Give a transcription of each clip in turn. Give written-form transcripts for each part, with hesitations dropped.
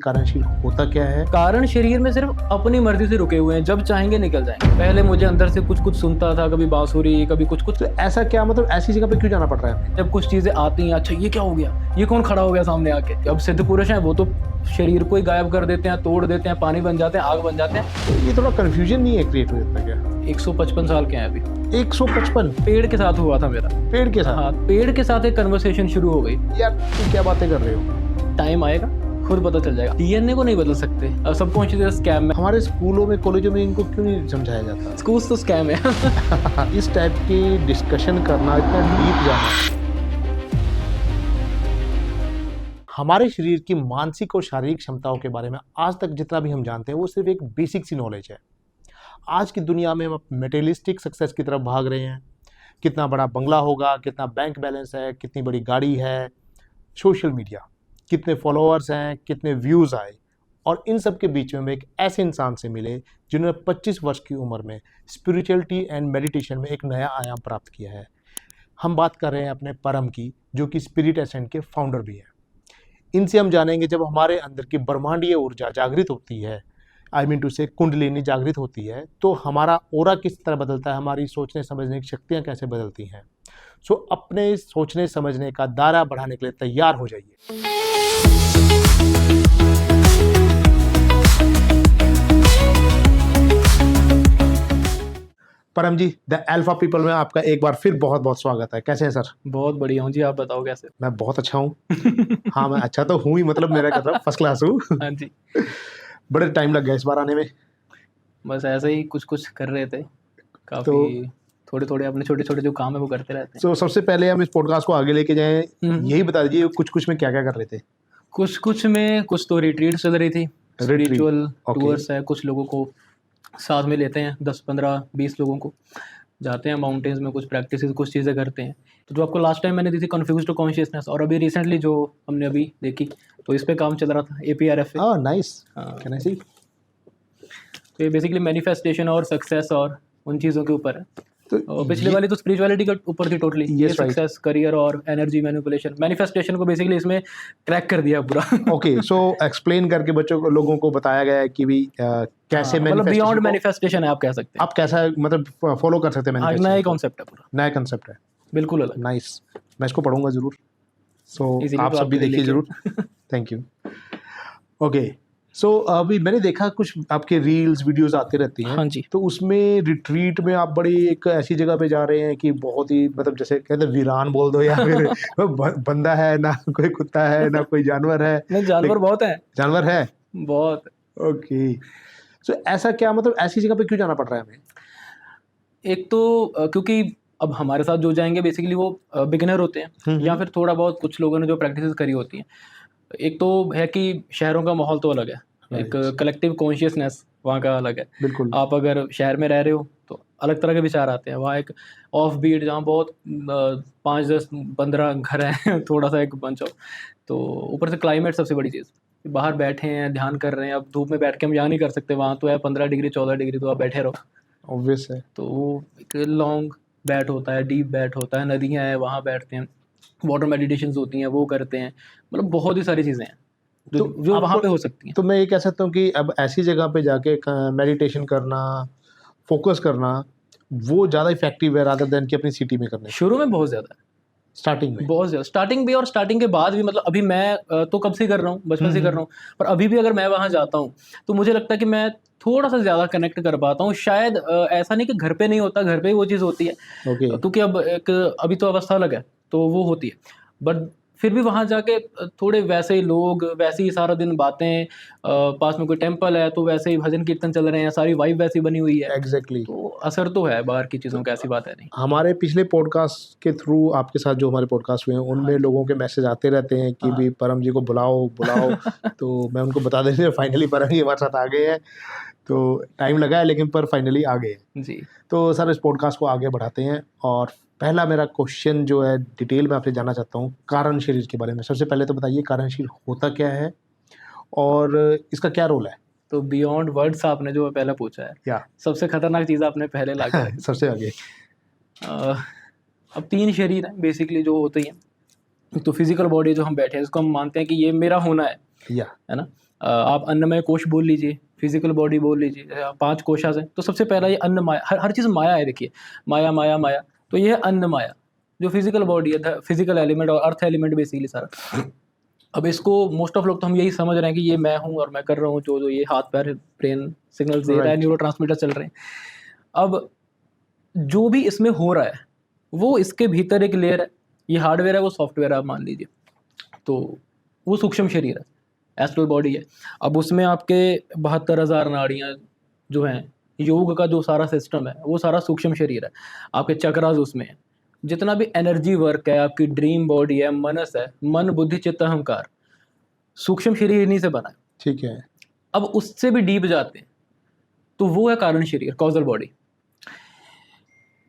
कारण शरीर होता क्या है? कारण शरीर में सिर्फ अपनी मर्जी से रुके हुए हैं, जब चाहेंगे निकल जाएंगे। पहले मुझे अंदर से कुछ कुछ सुनता था, कभी बांसुरी, कभी कुछ कुछ। तो ऐसा क्या मतलब ऐसी जगह पे क्यों जाना पड़ रहा है हमें? जब कुछ चीजें आती हैं, अच्छा ये क्या हो गया, ये कौन खड़ा हो गया सामने आके। अब सिद्ध पुरुष हैं, वो तो शरीर को ही गायब कर देते हैं, तोड़ देते हैं, पानी बन जाते हैं, आग बन जाते हैं। तो ये थोड़ा कंफ्यूजन नहीं है क्रिएट हो जाता क्या? 155 साल के हैं अभी। 155? पेड़ के साथ हुआ था मेरा। पेड़ के साथ? हाँ, पेड़ के साथ एक कन्वर्सेशन शुरू हो गई। यार तुम क्या बातें कर रहे हो? टाइम आएगा, खुद पता चल जाएगा। डीएनए को नहीं बदल सकते। अब सबकॉन्शियस स्कैम में। हमारे स्कूलों में कॉलेजों में इनको क्यों नहीं समझाया जाता? स्कूल तो स्कैम है। इस टाइप की डिस्कशन करना, इतना डीप जाना। हमारे शरीर की मानसिक और शारीरिक क्षमताओं के बारे में आज तक जितना भी हम जानते हैं वो सिर्फ एक बेसिक सी नॉलेज है। आज की दुनिया में हम मटेरियलिस्टिक सक्सेस की तरफ भाग रहे हैं। कितना बड़ा बंगला होगा, कितना बैंक बैलेंस है, कितनी बड़ी गाड़ी है, सोशल मीडिया, कितने फॉलोअर्स हैं, कितने व्यूज़ आए, और इन सब के बीच में हम एक ऐसे इंसान से मिले जिन्होंने 25 वर्ष की उम्र में स्पिरिचुअलिटी एंड मेडिटेशन में एक नया आयाम प्राप्त किया है। हम बात कर रहे हैं अपने परम की, जो कि स्पिरिट एसेंट के फाउंडर भी हैं। इनसे हम जानेंगे जब हमारे अंदर की ब्रह्मांडीय ऊर्जा जागृत होती है, आई मीन टू से कुंडलिनी जागृत होती है, तो हमारा ऑरा किस तरह बदलता है, हमारी सोचने समझने की शक्तियाँ कैसे बदलती हैं। सो अपने सोचने समझने का दायरा बढ़ाने के लिए तैयार हो जाइए। परम जी, द अल्फा पीपल में आपका एक बार फिर बहुत बहुत स्वागत है। कैसे हैं सर? बहुत बढ़िया हूँ जी, आप बताओ कैसे? मैं बहुत अच्छा हूँ। हाँ, मैं अच्छा तो हूँ ही, मतलब मेरा कहता फर्स्ट क्लास हूँ। हाँ जी। बड़े टाइम लग गया इस बार आने में। बस ऐसे ही कुछ कुछ कर रहे थे, काफी थोड़े थोड़े अपने छोटे छोटे जो काम है वो करते रहते हैं। तो सबसे पहले हम इस पॉडकास्ट को आगे लेके जाएं, यही बता दीजिए कुछ कुछ में क्या क्या कर रहे थे? कुछ कुछ में कुछ तो रिट्रीट चल रही थी, स्पिरिचुअल टूर्स है, कुछ लोगों को साथ में लेते हैं, 10 15 20 लोगों को जाते हैं माउंटेन्स में, कुछ प्रैक्टिस कुछ चीज़ें करते हैं। तो जो आपको लास्ट टाइम मैंने दी थी कन्फ्यूज टू कॉन्शियसनेस, और अभी रिसेंटली जो हमने अभी देखी, तो इस पे काम चल रहा था, APRF पे। नाइस, कैन आई सी? तो ये बेसिकली मैनिफेस्टेशन और सक्सेस और उन चीज़ों के ऊपर है। तो पिछले वाली तो स्पिरिचुअलिटी के ऊपर थी टोटली। ये सक्सेस, करियर और एनर्जी मैनिपुलेशन, मैनिफेस्टेशन को बेसिकली इसमें क्रैक कर दिया पूरा। ओके, सो एक्सप्लेन करके बच्चों को, लोगों को बताया गया है कि भी कैसे मतलब बियॉन्ड मैनिफेस्टेशन है, आप कह सकते हैं। आप कैसा मतलब फॉलो कर सकते हैं मैनिफेस्टेशन? नया कॉन्सेप्ट है पूरा, नया कॉन्सेप्ट है, बिल्कुल अलग। नाइस, मैं इसको पढ़ूंगा जरूर। सो आप तो सब भी देखिए जरूर। Thank you. ओके, सो अभी मैंने देखा कुछ आपके रील्स वीडियोस आते रहती हैं। हाँ जी। तो उसमें रिट्रीट में आप बड़ी एक ऐसी जगह पे जा रहे हैं कि बहुत ही मतलब जैसे कहते हैं वीरान बोल दो, या फिर बंदा है ना, कोई कुत्ता है ना, कोई जानवर है। नहीं, जानवर बहुत है। जानवर है बहुत। ओके, सो ऐसा क्या मतलब ऐसी जगह पे क्यों जाना पड़ रहा है हमें? एक तो क्योंकि अब हमारे साथ जो जाएंगे बेसिकली वो बिगिनर होते हैं, या फिर थोड़ा बहुत कुछ लोगों ने जो प्रैक्टिस करी होती हैं। एक तो है कि शहरों का माहौल तो अलग है, एक कलेक्टिव कॉन्शियसनेस वहाँ का अलग है। बिल्कुल। आप अगर शहर में रह रहे हो तो अलग तरह के विचार आते हैं। वहाँ एक ऑफ बीट, जहाँ बहुत 5 10 15 घर हैं, थोड़ा सा एक बंच ऑफ, तो ऊपर से क्लाइमेट सबसे बड़ी चीज़। बाहर बैठे हैं, ध्यान कर रहे हैं, अब धूप में बैठ के हम यहाँ नहीं कर सकते, वहाँ तो है 15 डिग्री 14 डिग्री, तो आप बैठे रहो, ऑब्वियस है। तो वो एक लॉन्ग बैट होता है, डीप बैट होता है, नदियाँ हैं वहाँ बैठते हैं, वाटर मेडिटेशंस होती हैं वो करते हैं, मतलब बहुत ही सारी चीज़ें हैं जो वहाँ पे हो सकती हैं। तो मैं ये कह सकता हूँ कि अब ऐसी जगह पे जाके मेडिटेशन करना, फोकस करना, वो ज़्यादा इफेक्टिव है रादर देन कि अपनी सिटी में करने। शुरू में बहुत ज़्यादा, स्टार्टिंग में बहुत ज़्यादा, स्टार्टिंग भी और स्टार्टिंग के बाद भी। मतलब अभी मैं तो कब से कर रहा हूँ, बचपन से कर रहा हूँ, पर अभी भी अगर मैं वहाँ जाता हूँ तो मुझे लगता है कि मैं थोड़ा सा ज़्यादा कनेक्ट कर पाता हूँ शायद। ऐसा नहीं कि घर पे नहीं होता, घर पे ही वो चीज़ होती है। ओके, क्योंकि अब एक अभी तो अवस्था अलग है, तो वो होती है, बट फिर भी वहाँ जाके थोड़े वैसे ही लोग, वैसे ही सारा दिन बातें, पास में कोई टेम्पल है तो वैसे ही भजन कीर्तन चल रहे हैं, सारी वाइब वैसी बनी हुई है। एग्जैक्टली। तो असर तो है बाहर की चीज़ों का, ऐसी बात है नहीं। हमारे पिछले पॉडकास्ट के थ्रू आपके साथ जो हमारे पॉडकास्ट हुए हैं उनमें लोगों के मैसेज आते रहते हैं कि भी परम जी को बुलाओ बुलाओ। तो मैं उनको बता देते हैं फाइनली परम जी हमारे साथ आ गए हैं। तो टाइम लगा है लेकिन पर फाइनली आ गए जी। तो सर इस पॉडकास्ट को आगे बढ़ाते हैं, और पहला मेरा क्वेश्चन जो है डिटेल में आपसे जानना चाहता हूँ कारण शरीर के बारे में। सबसे पहले तो बताइए कारण शरीर होता क्या है और इसका क्या रोल है? तो बियॉन्ड वर्ड्स आपने जो पहले पूछा है, या सबसे खतरनाक चीज़ आपने पहले ला के रखी। सबसे आगे। अब 3 शरीर हैं बेसिकली जो होते ही हैं। तो फिजिकल बॉडी जो हम बैठे हैं, इसको हम मानते हैं कि ये मेरा होना है या ना। आप अन्नमय कोश बोल लीजिए, फिजिकल बॉडी बोल लीजिए, 5 कोशास हैं। तो सबसे पहला ये अन्न माया, हर चीज़ माया है, देखिए माया माया माया। तो ये है अन्न माया, जो फिजिकल बॉडी है, फिजिकल एलिमेंट और अर्थ एलिमेंट बेसिकली सारा। अब इसको मोस्ट ऑफ लोग तो हम यही समझ रहे हैं कि ये मैं हूँ और मैं कर रहा हूँ जो जो ये हाथ पैर ब्रेन सिग्नल्स दे रहा है, राइट। न्यूरोट्रांसमीटर चल रहे हैं। अब जो भी इसमें हो रहा है वो इसके भीतर एक लेयर है, ये हार्डवेयर है, वो सॉफ्टवेयर है, आप मान लीजिए। तो वो सूक्ष्म शरीर है, एस्ट्रल बॉडी है। अब उसमें आपके 72,000 नाड़ियाँ जो हैं, योग का जो सारा सिस्टम है वो सारा सूक्ष्म शरीर है। आपके चक्रास उसमें है, जितना भी एनर्जी वर्क है, आपकी ड्रीम बॉडी है, मनस है, मन बुद्धि चित्त अहंकार, सूक्ष्म शरीर इन्हीं से बना है। ठीक है। अब उससे भी डीप जाते हैं तो वो है कारण शरीर, कॉजल बॉडी।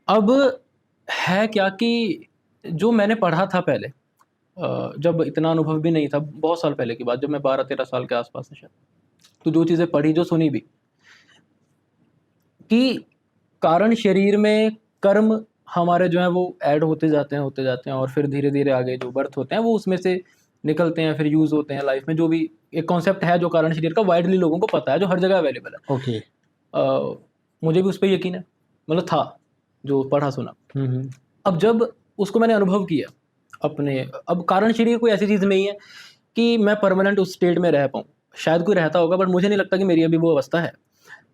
अब है क्या कि जो मैंने पढ़ा था पहले, जब इतना अनुभव भी नहीं था, बहुत साल पहले की बात, जब मैं 12-13 साल के आसपास है शायद, तो जो चीज़ें पढ़ी, जो सुनी भी, कि कारण शरीर में कर्म हमारे जो है वो ऐड होते जाते हैं और फिर धीरे धीरे आगे जो बर्थ होते हैं वो उसमें से निकलते हैं, फिर यूज़ होते हैं लाइफ में। जो भी एक कॉन्सेप्ट है जो कारण शरीर का, वाइडली लोगों को पता है, जो हर जगह अवेलेबल है। ओके। मुझे भी उस पर यकीन है, मतलब था जो पढ़ा सुना। हम्म। अब जब उसको मैंने अनुभव किया अपने, अब कारण शरीर कोई ऐसी चीज़ नहीं है कि मैं परमानेंट उस स्टेट में रह पाऊँ। शायद कोई रहता होगा, बट मुझे नहीं लगता कि मेरी अभी वो अवस्था है।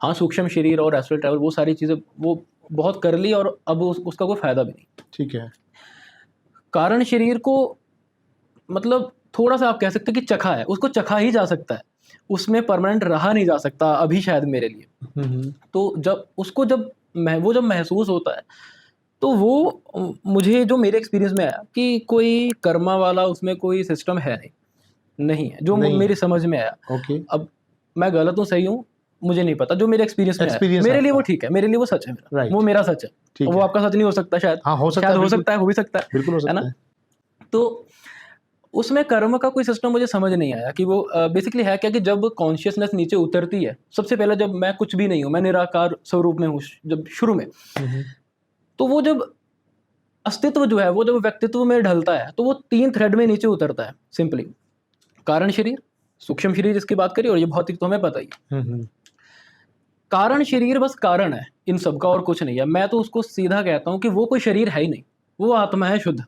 हाँ, सूक्ष्म शरीर और एस्ट्रल ट्रैवल, वो सारी चीज़ें वो बहुत कर ली और अब उसका कोई फ़ायदा भी नहीं। ठीक है। कारण शरीर को मतलब थोड़ा सा आप कह सकते हैं कि चखा है, उसको चखा ही जा सकता है, उसमें परमानेंट रहा नहीं जा सकता अभी शायद मेरे लिए। तो जब महसूस होता है तो वो मुझे जो मेरे एक्सपीरियंस में आया कि कोई कर्मा वाला उसमें कोई सिस्टम है नहीं है, जो नहीं मेरी है। समझ में आया। ओके। अब मैं गलत हूँ सही हूँ मुझे नहीं पता, जो मेरे एक्सपीरियंस में आया एक्सपीरियंस मेरे लिए वो आपका। ठीक है, मेरे लिए वो सच है, मेरा राइट। वो मेरा सच है। ठीक वो है। आपका सच नहीं हो सकता शायद, हाँ, हो सकता शायद है, हो बिल्कुल। सकता है, हो भी सकता बिल्कुल हो है ना। सकता है। तो उसमें कर्म का कोई सिस्टम मुझे समझ नहीं आया कि वो बेसिकली है क्या, कि जब कॉन्शियसनेस नीचे उतरती है, सबसे पहले जब मैं कुछ भी नहीं हूँ, मैं निराकार स्वरूप में हूँ जब शुरू में, तो वो जब अस्तित्व जो है वो जब व्यक्तित्व में ढलता है तो वो 3 थ्रेड में नीचे उतरता है सिंपली। कारण शरीर, सूक्ष्म शरीर जिसकी बात करी, और ये भौतिक तो हमें पता ही है। कारण शरीर बस कारण है इन सब का, और कुछ नहीं है। मैं तो उसको सीधा कहता हूँ कि वो कोई शरीर है ही नहीं, वो आत्मा है शुद्ध,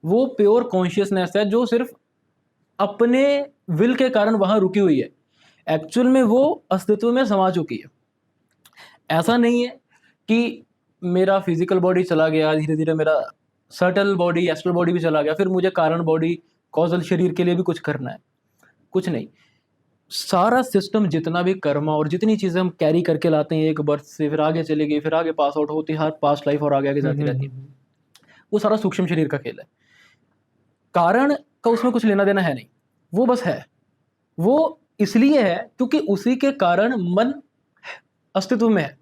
वो प्योर कॉन्शियसनेस है जो सिर्फ अपने विल के कारण वहां रुकी हुई है। एक्चुअल में वो अस्तित्व में समा चुकी है। ऐसा नहीं है कि मेरा फिजिकल बॉडी चला गया, धीरे धीरे मेरा सटल बॉडी, एस्ट्रल बॉडी भी चला गया, फिर मुझे कारण बॉडी, कॉजल शरीर के लिए भी कुछ करना है, कुछ नहीं। सारा सिस्टम, जितना भी कर्मा और जितनी चीज़ें हम कैरी करके लाते हैं एक बर्थ से, फिर आगे चली गई, फिर आगे पास आउट होती है, हर पास्ट लाइफ और आगे आगे जाती रहती है, वो सारा सूक्ष्म शरीर का खेल है। कारण का उसमें कुछ लेना देना है नहीं, वो बस है। वो इसलिए है क्योंकि उसी के कारण मन अस्तित्व में है।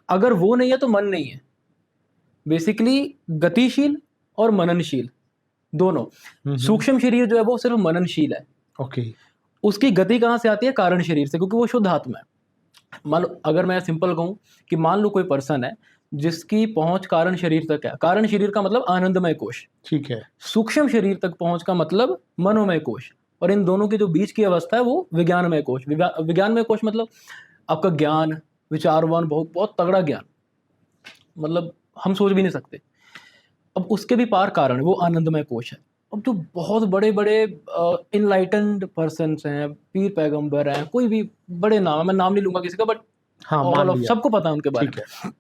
अगर वो नहीं है तो मन नहीं है। बेसिकली गतिशील और मननशील दोनों। सूक्ष्म शरीर जो है वो सिर्फ मननशील है। ओके। उसकी गति कहाँ से आती है? कारण शरीर से, क्योंकि वो शुद्ध आत्मा है। मान लो, अगर मैं सिंपल कहूँ कि मान लो कोई पर्सन है जिसकी पहुंच कारण शरीर तक है। कारण शरीर का मतलब आनंदमय कोश। ठीक है। सूक्ष्म शरीर तक पहुंच का मतलब मनोमय कोश। और इन दोनों के जो बीच की अवस्था है वो विज्ञानमय कोश। विज्ञानमय कोश मतलब आपका ज्ञान, विचारवान, बहुत बहुत तगड़ा ज्ञान, मतलब हम सोच भी नहीं सकते। अब उसके भी पार कारण है, वो आनंदमय कोश है। अब जो बहुत बड़े बड़े इनलाइटेंड पर्सन्स हैं, पीर पैगंबर हैं, कोई भी बड़े नाम है, मैं नाम नहीं लूंगा किसी का, बट हाँ, ऑल मान ऑफ लिया। सबको पता है उनके बारे ठीक में। है।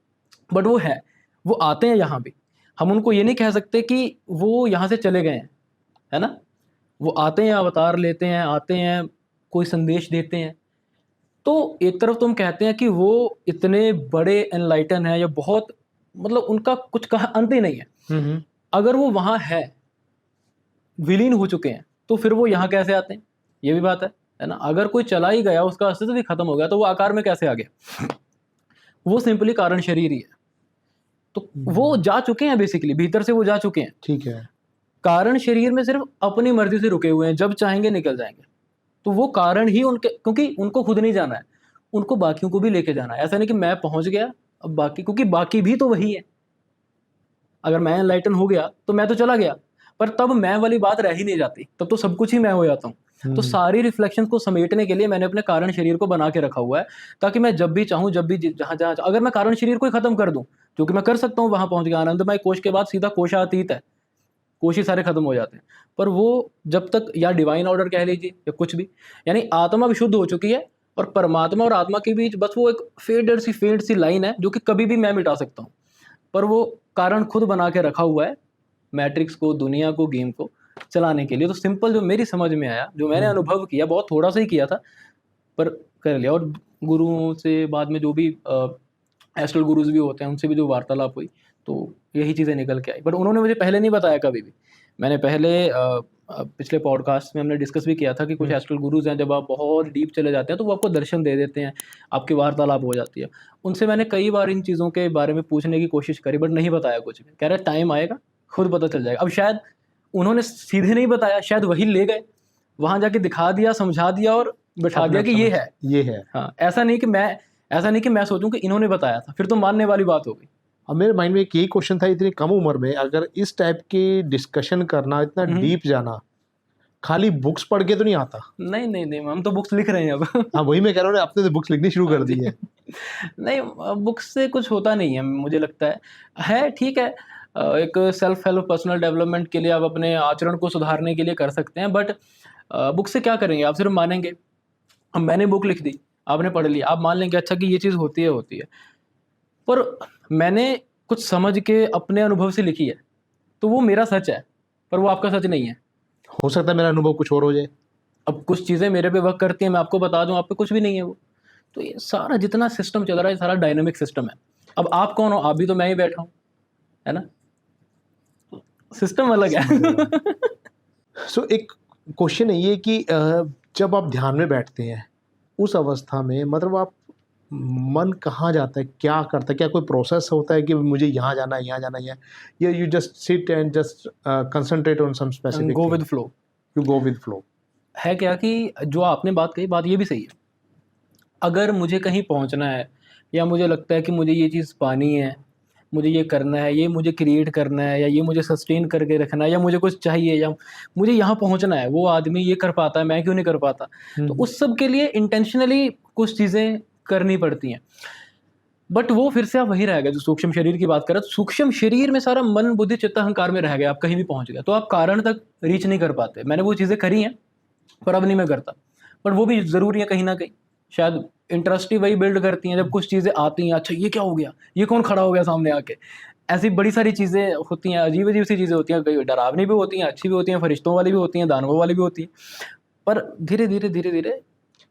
बट वो है, वो आते हैं यहाँ भी। हम उनको ये नहीं कह सकते कि वो यहाँ से चले गए हैं, है ना। वो आते हैं, अवतार लेते हैं, आते हैं, कोई संदेश देते हैं। तो एक तरफ तो हम कहते हैं कि वो इतने बड़े एनलाइटन है, या बहुत, मतलब उनका कुछ कहा अंत ही नहीं है। अगर वो वहाँ है, विलीन हो चुके हैं, तो फिर वो यहाँ कैसे आते हैं? ये भी बात है ना। अगर कोई चला ही गया, उसका अस्तित्व भी खत्म हो गया, तो वो आकार में कैसे आ गया? वो सिंपली कारण शरीर ही है। तो वो जा चुके हैं, बेसिकली भीतर से वो जा चुके हैं। ठीक है। कारण शरीर में सिर्फ अपनी मर्जी से रुके हुए हैं, जब चाहेंगे निकल जाएंगे। तो वो कारण ही उनके, क्योंकि उनको खुद नहीं जाना है, उनको बाकियों को भी लेके जाना है। ऐसा नहीं कि मैं पहुंच गया अब बाकी, क्योंकि बाकी भी तो वही है। अगर मैं एनलाइटन हो गया तो मैं तो चला गया, पर तब मैं वाली बात रह ही नहीं जाती, तब तो सब कुछ ही मैं हो जाता हूँ। तो सारी रिफ्लेक्शंस को समेटने के लिए मैंने अपने कारण शरीर को बना के रखा हुआ है, ताकि मैं जब भी चाहूँ, जब भी जहाँ जहाँ, अगर मैं कारण शरीर को ही खत्म कर दूँ, जो कि मैं कर सकता हूँ, वहां पहुंच गया आनंदमय कोश के बाद सीधा कोशातीत है, कोश ही सारे खत्म हो जाते हैं। पर वो जब तक, या डिवाइन ऑर्डर कह लीजिए या कुछ भी, यानी आत्मा विशुद्ध हो चुकी है और परमात्मा और आत्मा के बीच बस वो एक फेंट सी लाइन है जो कि कभी भी मैं मिटा सकता हूँ। पर वो कारण खुद बना के रखा हुआ है मैट्रिक्स को, दुनिया को, गेम को चलाने के लिए। तो सिंपल जो मेरी समझ में आया, जो मैंने अनुभव किया, बहुत थोड़ा सा ही किया था पर कर लिया। और गुरुओं से बाद में जो भी एस्ट्रल गुरुज भी होते हैं, उनसे भी जो वार्तालाप हुई, तो यही चीज़ें निकल के आई। बट उन्होंने मुझे पहले नहीं बताया कभी भी। मैंने पहले पिछले पॉडकास्ट में हमने डिस्कस भी किया था कि कुछ एस्ट्रल गुरुज हैं, जब आप बहुत डीप चले जाते हैं तो वो आपको दर्शन दे देते हैं, आपकी वार्तालाप हो जाती है। उनसे मैंने कई बार इन चीज़ों के बारे में पूछने की कोशिश करी, बट नहीं बताया कुछ भी। कह रहे टाइम आएगा, खुद पता चल जाएगा। अब शायद उन्होंने सीधे नहीं बताया, शायद वही ले गए, वहां जाके दिखा दिया, समझा दिया और बैठा दिया कि ये है। हाँ, ऐसा नहीं कि मैं सोचूं कि इन्होंने बताया था, फिर तो मानने वाली बात हो गई। अब मेरे माइंड में एक यही क्वेश्चन था, इतनी कम उम्र में अगर इस टाइप की डिस्कशन करना, इतना डीप जाना, खाली बुक्स पढ़ के तो नहीं आता। नहीं, हम तो बुक्स लिख रहे हैं अब। हाँ, वही मैं कह रहा हूँ, आपने तो बुक्स लिखनी शुरू कर दी है। नहीं, बुक्स से कुछ होता नहीं है, मुझे लगता है ठीक है। एक सेल्फ हेल्प, पर्सनल डेवलपमेंट के लिए आप अपने आचरण को सुधारने के लिए कर सकते हैं, बट बुक से क्या करेंगे? आप सिर्फ मानेंगे। अब मैंने बुक लिख दी, आपने पढ़ लिया, आप मान लेंगे अच्छा कि ये चीज़ होती है, पर मैंने कुछ समझ के अपने अनुभव से लिखी है, तो वो मेरा सच है, पर वो आपका सच नहीं है। हो सकता है मेरा अनुभव कुछ और हो जाए। अब कुछ चीज़ें मेरे पे वर्क करती हैं, मैं आपको बता दूं, आप पे कुछ भी नहीं है वो। तो ये सारा जितना सिस्टम चल रहा है, सारा डायनामिक सिस्टम है। अब आप कौन हो? आप भी तो मैं ही बैठा हूँ, है ना? सिस्टम अलग है। सो एक क्वेश्चन है ये कि जब आप ध्यान में बैठते हैं, उस अवस्था में मतलब आप मन कहाँ जाता है, क्या करता है, क्या कोई प्रोसेस होता है कि मुझे यहाँ जाना है, यहाँ जाना है, या you just sit and just concentrate on some specific go with flow. You go with flow. है क्या कि जो आपने बात कही, बात ये भी सही है। अगर मुझे कहीं पहुंचना है, या मुझे लगता है कि मुझे ये चीज़ पानी है, मुझे ये करना है, ये मुझे क्रिएट करना है, या ये मुझे सस्टेन करके रखना है, या मुझे कुछ चाहिए, या मुझे यहाँ पहुंचना है, वो आदमी ये कर पाता है, मैं क्यों नहीं कर पाता? तो उस सब के लिए इंटेंशनली कुछ चीज़ें करनी पड़ती हैं। बट वो फिर से आप वही रह गए जो सूक्ष्म शरीर की बात कर रहे हो। सूक्ष्म शरीर में सारा मन, बुद्धि, चित्त, अहंकार में रह गया, आप कहीं भी पहुंच गए, तो आप कारण तक रीच नहीं कर पाते। मैंने वो चीज़ें करी हैं, पर अब नहीं मैं करता। पर वो भी ज़रूरी है कहीं ना कहीं। शायद इंटरेस्ट ही वही बिल्ड करती हैं, जब कुछ चीज़ें आती हैं, अच्छा ये क्या हो गया, ये कौन खड़ा हो गया सामने आके। ऐसी बड़ी सारी चीज़ें होती हैं, अजीब अजीब सी चीज़ें होती हैं, कई डरावनी भी होती हैं, अच्छी भी होती हैं, फरिश्तों वाली भी होती हैं, दानवों वाली भी होती हैं। पर धीरे धीरे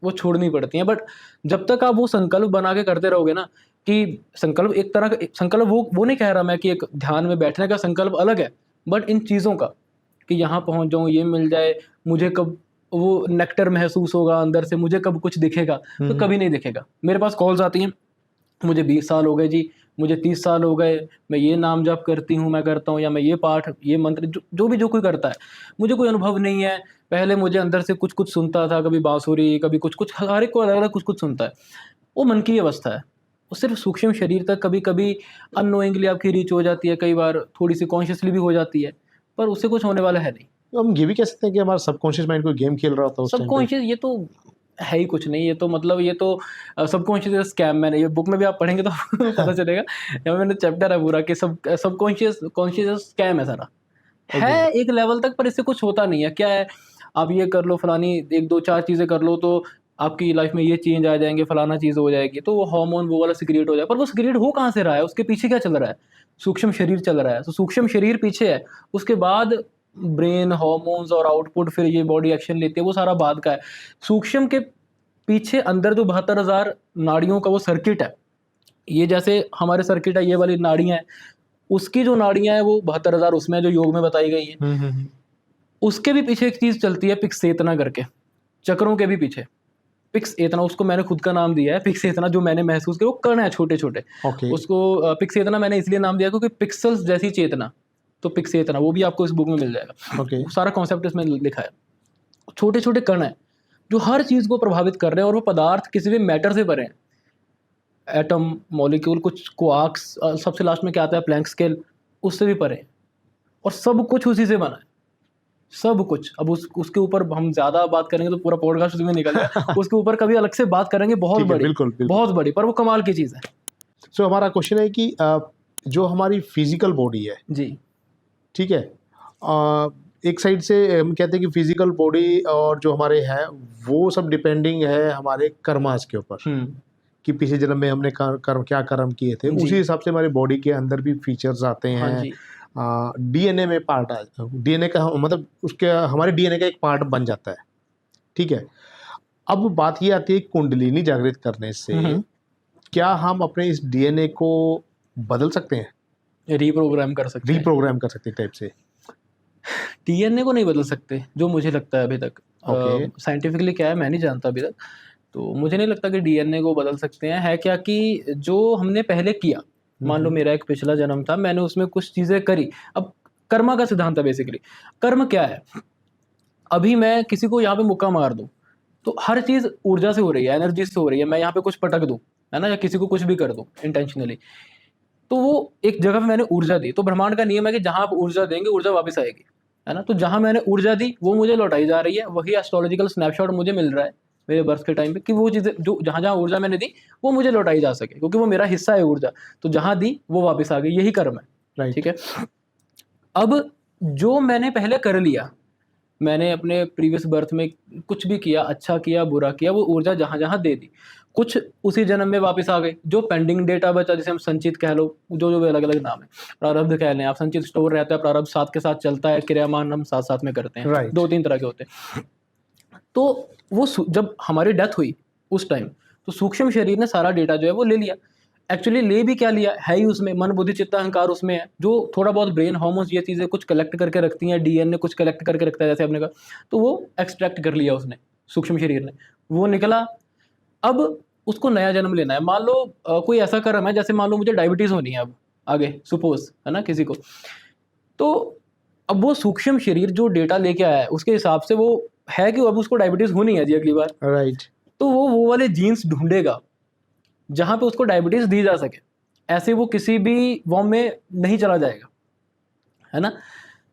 वो छोड़नी पड़ती हैं। बट जब तक आप वो संकल्प बना के करते रहोगे ना, कि संकल्प एक तरह का संकल्प, वो नहीं कह रहा मैं कि एक ध्यान में बैठने का संकल्प अलग है, बट इन चीज़ों का कि यहाँ पहुँच जाऊँ, ये मिल जाए, मुझे कब वो नेक्टर महसूस होगा अंदर से, मुझे कब कुछ दिखेगा, तो कभी नहीं दिखेगा। मेरे पास कॉल्स आती हैं, मुझे 20 साल हो गए जी, मुझे 30 साल हो गए, मैं ये नाम जप करती हूँ, मैं करता हूँ, या मैं ये पाठ, ये मंत्र, जो कोई करता है, मुझे कोई अनुभव नहीं है। पहले मुझे अंदर से कुछ कुछ सुनता था, कभी बांसुरी, कभी कुछ कुछ, हर एक को अलग अलग कुछ कुछ सुनता है। वो मन की अवस्था है। वो सिर्फ सूक्ष्म शरीर तक कभी कभी अननोइंगली आपकी रीच हो जाती है, कई बार थोड़ी सी कॉन्शियसली भी हो जाती है, पर उससे कुछ होने वाला है नहीं। तो हम ये भी कह सकते हैं कि हमारा सबकॉन्शियस माइंड कोई गेम खेल रहा होता है उस टाइम पे। सबकॉन्शियस ये तो है ही कुछ नहीं, ये तो मतलब ये तो सबकॉन्शियस स्कैम। मैंने ये बुक में भी आप पढ़ेंगे तो पता चलेगा, या मैंने चैप्टर है पूरा कि सबकॉन्शियस कॉन्शियस स्कैम है सारा। है एक लेवल तक, पर इससे कुछ होता नहीं है। क्या है, आप ये कर लो, फलानी 1 2 4 चीज़ें कर लो, तो आपकी लाइफ में ये चेंज आ जाएंगे, फलाना चीज़ हो जाएगी, तो वो हार्मोन वो वाला सिक्रिएट हो जाए। पर वो सिक्रिएट हो कहाँ से रहा है, उसके पीछे क्या चल रहा है? सूक्ष्म शरीर चल रहा है, तो सूक्ष्म शरीर पीछे है, उसके बाद ब्रेन, हार्मोन्स और आउटपुट, फिर ये बॉडी एक्शन लेती है, वो सारा बाद का है। सूक्ष्म के पीछे अंदर जो 72,000 नाड़ियों का वो सर्किट है, ये जैसे हमारे सर्किट है, ये वाली नाड़ियाँ हैं, उसकी जो नाड़ियाँ हैं वो 72,000 उसमें जो योग में बताई गई है। उसके भी पीछे एक चीज़ चलती है, पिक्सेतना करके, चक्रों के भी पीछे पिक्सेतना, उसको मैंने खुद का नाम दिया है पिक्सेतना, जो मैंने महसूस किया। वो कण है छोटे छोटे, उसको पिक्सेतना मैंने इसलिए नाम दिया क्योंकि पिक्सल्स जैसी चेतना, तो पिक्सेतना वो भी आपको इस बुक में मिल जाएगा। सारा कॉन्सेप्ट इसमें लिखा है। छोटे छोटे कण हैं जो हर चीज़ को प्रभावित कर रहे हैं, और वो पदार्थ किसी भी मैटर से परे हैं। एटम, मॉलिक्यूल, कुछ क्वार्क्स, सबसे लास्ट में क्या आता है, प्लैंक स्केल, उससे भी परे हैं, और सब कुछ उसी से बना है। सब कुछ। अब उसके ऊपर हम ज़्यादा बात करेंगे तो पूरा पॉडकास्ट उसमें निकल जाए। उसके ऊपर कभी अलग से बात करेंगे, बहुत ठीक है, बड़ी, बिल्कुल बिल्कुल। बहुत बड़ी, पर वो कमाल की चीज़ है। सो हमारा क्वेश्चन है कि जो हमारी फिजिकल बॉडी है, जी। ठीक है, एक साइड से हम कहते हैं कि फिजिकल बॉडी और जो हमारे हैं वो सब डिपेंडिंग है हमारे कर्मास के ऊपर, कि पिछले जन्म में हमने कर्म क्या कर्म किए थे, जी। उसी हिसाब से हमारे बॉडी के अंदर भी फीचर्स आते हाँ हैं। जी। डीएनए में पार्ट डीएनए का मतलब उसके हमारे डीएनए का एक पार्ट बन जाता है, ठीक है। अब बात ये आती है कुंडलिनी जागृत करने से क्या हम अपने इस डीएनए को बदल सकते हैं, रीप्रोग्राम कर सकते हैं। रीप्रोग्राम कर सकते हैं टाइप से? डीएनए को नहीं बदल सकते, जो मुझे लगता है अभी तक। ओके। साइंटिफिकली क्या है मैं नहीं जानता अभी तक, तो मुझे नहीं लगता कि डीएनए को बदल सकते हैं। है क्या कि जो हमने पहले किया, मान लो मेरा एक पिछला जन्म था, मैंने उसमें कुछ चीज़ें करी। अब कर्मा का सिद्धांत है बेसिकली। कर्म क्या है, अभी मैं किसी को यहाँ पे मुक्का मार दूँ, तो हर चीज़ ऊर्जा से हो रही है, एनर्जी से हो रही है। मैं यहाँ पे कुछ पटक दूँ, है ना, या किसी को कुछ भी कर दूँ इंटेंशनली, तो वो एक जगह पे मैंने ऊर्जा दी। तो ब्रह्मांड का नियम है कि जहाँ आप ऊर्जा देंगे, ऊर्जा वापस आएगी, है ना। तो जहाँ मैंने ऊर्जा दी वो मुझे लौटाई जा रही है। वही एस्ट्रोलॉजिकल स्नैपशॉट मुझे मिल रहा है मेरे बर्थ के टाइम पे, कि वो चीज़ें जो जहाँ जहाँ ऊर्जा मैंने दी वो मुझे लौटाई जा सके, क्योंकि वो मेरा हिस्सा है ऊर्जा। तो जहाँ दी वो वापस आ गई, यही कर्म है। राइट। ठीक है। अब जो मैंने पहले कर लिया, मैंने अपने प्रीवियस बर्थ में कुछ भी किया, अच्छा किया बुरा किया, वो ऊर्जा जहाँ जहाँ दे दी, कुछ उसी जन्म में वापस आ गई। जो पेंडिंग डेटा बचा, जिसे हम संचित कह लो, जो जो अलग अलग नाम है, प्रारब्ध कह लें आप, संचित स्टोर रहता है, प्रारब्ध साथ के साथ चलता है, क्रियामान हम साथ साथ में करते हैं। Right. 2-3 तरह के होते हैं। तो वो जब हमारी डेथ हुई उस टाइम, तो सूक्ष्म शरीर ने सारा डेटा जो है वो ले लिया। एक्चुअली ले भी क्या लिया है ही, उसमें मन बुद्धि चित्त अहंकार उसमें है, जो थोड़ा बहुत ब्रेन हार्मोन्स ये चीज़ें कुछ कलेक्ट करके रखती हैं, डीएनए कुछ कलेक्ट करके रखता है जैसे आपने कहा, तो वो एक्सट्रैक्ट कर लिया उसने, सूक्ष्म शरीर ने, वो निकला। अब उसको नया जन्म लेना है। मान लो कोई ऐसा कर्म है, जैसे मान लो मुझे डायबिटीज़ होनी है अब आगे, सपोज, है ना, किसी को, तो अब वो सूक्ष्म शरीर जो डेटा लेके आया है उसके हिसाब से वो है कि अब उसको डायबिटीज़ होनी है जी अगली बार, राइट। तो वो वाले जीन्स ढूंढेगा जहाँ पे उसको डायबिटीज़ दी जा सके। ऐसे वो किसी भी फॉर्म में नहीं चला जाएगा, है ना।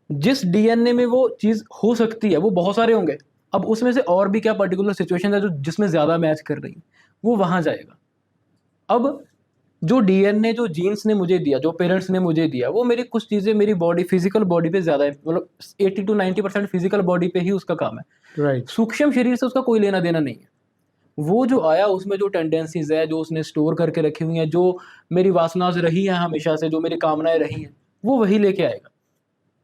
जिस डीएनए में वो चीज़ हो सकती है वो बहुत सारे होंगे। अब उसमें से और भी क्या पर्टिकुलर सिचुएशन है जो जिसमें ज़्यादा मैच कर रही है, वो वहाँ जाएगा। अब जो डीएनए, जो जीन्स ने मुझे दिया, जो पेरेंट्स ने मुझे दिया, वो मेरी कुछ चीज़ें मेरी बॉडी, फिजिकल बॉडी पे ज़्यादा है, मतलब 80 to 90% फिजिकल बॉडी पे ही उसका काम है। राइट। सूक्ष्म शरीर से उसका कोई लेना देना नहीं है। वो जो आया उसमें जो टेंडेंसीज है, जो उसने स्टोर करके रखी हुई हैं, जो मेरी वासनाएं रही हैं हमेशा से, जो मेरी कामनाएं रही हैं, वो वही लेके आएगा।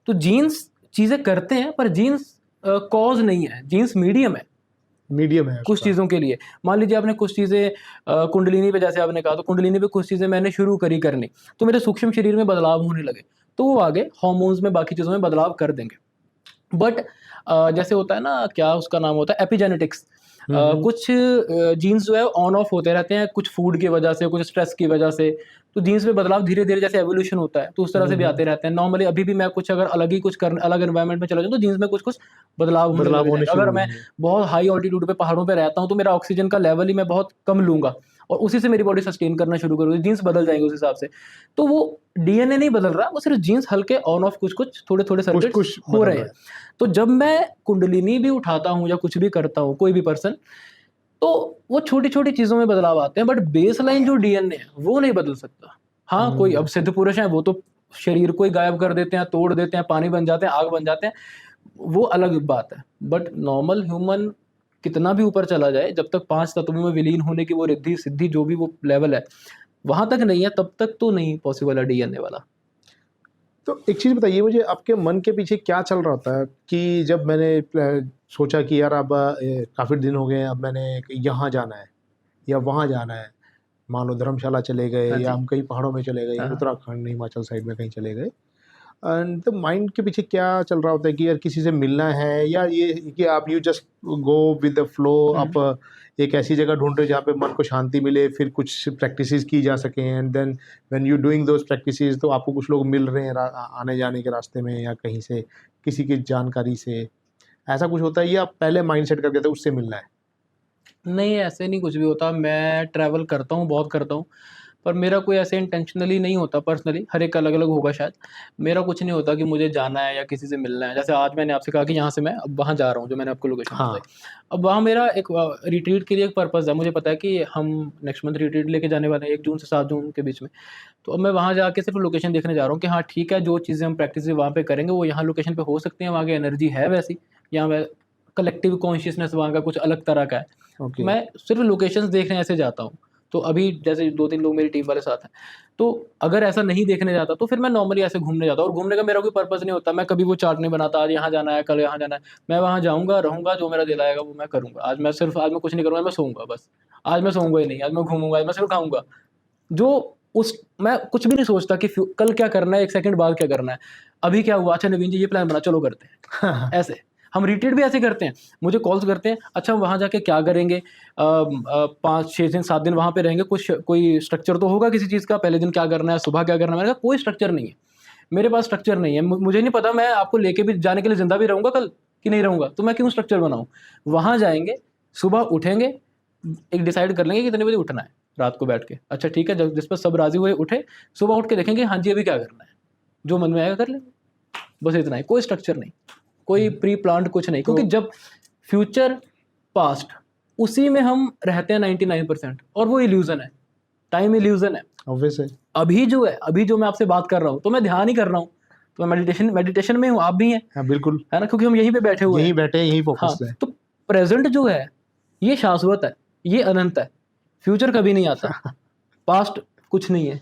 तो जीन्स चीज़ें करते हैं, पर जीन्स कॉज नहीं है, जीन्स मीडियम है मीडियम है कुछ उसका। चीज़ों के लिए। मान लीजिए आपने कुछ चीज़ें कुंडलिनी पे, जैसे आपने कहा, तो कुंडलिनी पे कुछ चीज़ें मैंने शुरू करी करनी, तो मेरे सूक्ष्म शरीर में बदलाव होने लगे, तो वो आगे हार्मोन्स में, बाकी चीज़ों में बदलाव कर देंगे। बट जैसे होता है ना, क्या उसका नाम होता है, एपिजेनेटिक्स। कुछ जीन्स जो है ऑन ऑफ होते रहते हैं, कुछ फूड की वजह से, कुछ स्ट्रेस की वजह से। तो जीन्स में बदलाव धीरे धीरे, जैसे एवोल्यूशन होता है, तो उस तरह से भी आते रहते हैं। नॉर्मली अभी भी मैं कुछ अगर अलग ही कुछ कर, अलग एनवायरनमेंट में चला जाऊँ, तो जीन्स में कुछ कुछ बदलाव होने बदलाव लग होने जाएंगे। शुरू अगर हो मैं जाएंगे। बहुत हाई ऑल्टीट्यूड पे पहाड़ों पे रहता हूँ, तो मेरा ऑक्सीजन का लेवल ही मैं बहुत कम लूंगा, और उसी से मेरी बॉडी सस्टेन करना शुरू करूँगी, जीन्स बदल जाएंगे उस हिसाब से। तो वो डीएनए नहीं बदल रहा, वो सिर्फ जीन्स हल्के ऑन ऑफ, कुछ कुछ थोड़े थोड़े कुछ सर्किट्स कुछ हो बदल रहे रहा हैं। है। तो जब मैं कुंडलिनी भी उठाता हूँ या कुछ भी करता हूँ, कोई भी पर्सन, तो वो छोटी छोटी चीजों में बदलाव आते हैं, बट बेस लाइन जो डीएनए है वो नहीं बदल सकता। हाँ, कोई अब सिद्ध पुरुष है, वो तो शरीर को ही गायब कर देते हैं, तोड़ देते हैं, पानी बन जाते हैं, आग बन जाते हैं, वो अलग बात है। बट नॉर्मल ह्यूमन कितना भी ऊपर चला जाए, जब तक 5 तत्वों में विलीन होने की वो रिद्धि सिद्धि जो भी वो लेवल है, वहां तक नहीं है, तब तक तो नहीं पॉसिबल है डीएनए वाला। तो एक चीज़ बताइए मुझे, आपके मन के पीछे क्या चल रहा होता है कि जब मैंने सोचा कि यार अब काफ़ी दिन हो गए हैं, अब मैंने यहाँ जाना है या वहाँ जाना है, मान लो धर्मशाला चले गए हाँ या जी। हम कहीं पहाड़ों में चले गए, हाँ। उत्तराखंड हिमाचल साइड में कहीं चले गए, एंड द माइंड के पीछे क्या चल रहा होता है कि यार किसी से मिलना है, या ये कि आप you just go with the flow, आप एक ऐसी जगह ढूंढ रहे हो जहाँ पे मन को शांति मिले, फिर कुछ प्रैक्टिसेस की जा सकें, and then when you doing those practices तो आपको कुछ लोग मिल रहे हैं आने जाने के रास्ते में या कहीं से किसी की जानकारी से, ऐसा कुछ होता है या पहले माइंड सेट करके थे उससे मिलना है? नहीं, ऐसे नहीं कुछ भी होता। मैं ट्रैवल करता हूँ, बहुत करता हूँ, पर मेरा कोई ऐसे इंटेंशनली नहीं होता पर्सनली, हर एक का अलग अलग होगा शायद। मेरा कुछ नहीं होता कि मुझे जाना है या किसी से मिलना है। जैसे आज मैंने आपसे कहा कि यहाँ से मैं अब वहाँ जा रहा हूँ, जो मैंने आपको लोकेशन हाँ। बताई। अब वहाँ मेरा एक रिट्रीट के लिए एक पर्पज़ है, मुझे पता है कि हम नेक्स्ट मंथ रिट्रीट लेके जाने वाले हैं 1 जून से 7 जून के बीच में। तो अब मैं वहाँ जाके सिर्फ लोकेशन देखने जा रहा हूँ कि हाँ ठीक है, जो चीज़ें हम प्रैक्टिस वहाँ पे करेंगे वो यहाँ लोकेशन पे हो सकती हैं, वहाँ की एनर्जी है वैसी, या मैं कलेक्टिव कॉन्शियसनेस वहाँ का कुछ अलग तरह का है। ओके। मैं सिर्फ लोकेशंस देखने ऐसे जाता हूँ। तो अभी जैसे 2-3 लोग मेरी टीम वाले साथ हैं, तो अगर ऐसा नहीं देखने जाता तो फिर मैं नॉर्मली ऐसे घूमने जाता हूँ, और घूमने का मेरा कोई पर्पज़ नहीं होता। मैं कभी वो चार्ट नहीं बनाता, आज यहाँ जाना है, कल यहाँ जाना है। मैं वहाँ जाऊँगा, रहूँगा, जो मेरा दिल आएगा वो मैं करूँगा। आज मैं कुछ नहीं करूँगा, मैं सोऊँगा बस। आज मैं सोऊँगा ही नहीं, आज मैं घूमूँगा, आज मैं सिर्फ खाऊँगा। जो उस मैं कुछ भी नहीं सोचता कि कल क्या करना है, 1 सेकंड बाद क्या करना है। अभी क्या हुआ? अच्छा नवीन जी ये प्लान बना, चलो करते हैं। ऐसे हम रिट्रीट भी ऐसे करते हैं। मुझे कॉल्स करते हैं, अच्छा हम वहाँ जाके क्या करेंगे? 5-6 दिन 7 दिन वहाँ पे रहेंगे, कोई स्ट्रक्चर तो होगा किसी चीज़ का, पहले दिन क्या करना है, सुबह क्या करना है? मैंने कहा कोई स्ट्रक्चर नहीं है। मेरे पास स्ट्रक्चर नहीं है। मुझे नहीं पता मैं आपको लेके भी जाने के लिए ज़िंदा भी रहूँगा कल कि नहीं रहूँगा, तो मैं क्यों स्ट्रक्चर बनाऊँ? वहाँ जाएँगे, सुबह उठेंगे, एक डिसाइड कर लेंगे कितने बजे उठना है रात को बैठ के। अच्छा ठीक है, जब जिस पर सब राज़ी हुए उठे, सुबह उठ के देखेंगे हाँ जी अभी क्या करना है। जो मन में आएगा कर लेंगे। बस इतना ही, कोई स्ट्रक्चर नहीं, कोई प्री प्लान्ड कुछ नहीं। क्योंकि जब फ्यूचर, पास्ट, उसी में हम रहते हैं 99%, और वो इल्यूज़न है, टाइम इल्यूज़न है। ऑब्वियस है। अभी जो है, अभी जो मैं आपसे बात कर रहा हूँ, तो मैं ध्यान ही कर रहा हूँ, तो मैं मेडिटेशन में हूँ, आप भी हैं, हाँ बिल्कुल, है ना? क्योंकि हम यहीं पे बैठे हुए यहीं हैं। बैठे हैं, यहीं हाँ, फोकस है। तो प्रेज़ेंट जो है, ये शाश्वत है, ये अनंत है, फ्यूचर कभी नहीं आता, पास्ट कुछ नहीं है,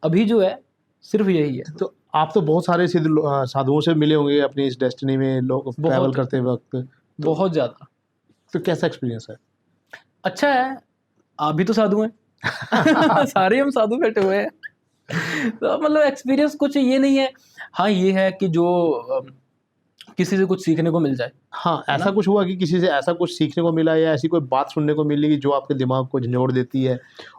अभी जो है सिर्फ यही है। तो आप तो बहुत सारे साधुओं से मिले होंगे अपनी इस डेस्टिनी में, लोग ट्रैवल बहुत करते वक्त, बहुत ज़्यादा तो कैसा एक्सपीरियंस है? अच्छा है। आप भी तो साधु हैं। सारे हम साधु बैठे हुए हैं। तो मतलब एक्सपीरियंस कुछ ये नहीं है। हाँ, ये है कि जो किसी से कुछ सीखने को मिल जाए, हाँ, है ऐसा ना? कुछ हुआ कि किसी से ऐसा कुछ सीखने को मिला या ऐसी कोई बात सुनने को मिली कि जो आपके दिमाग को झंझोड़ देती है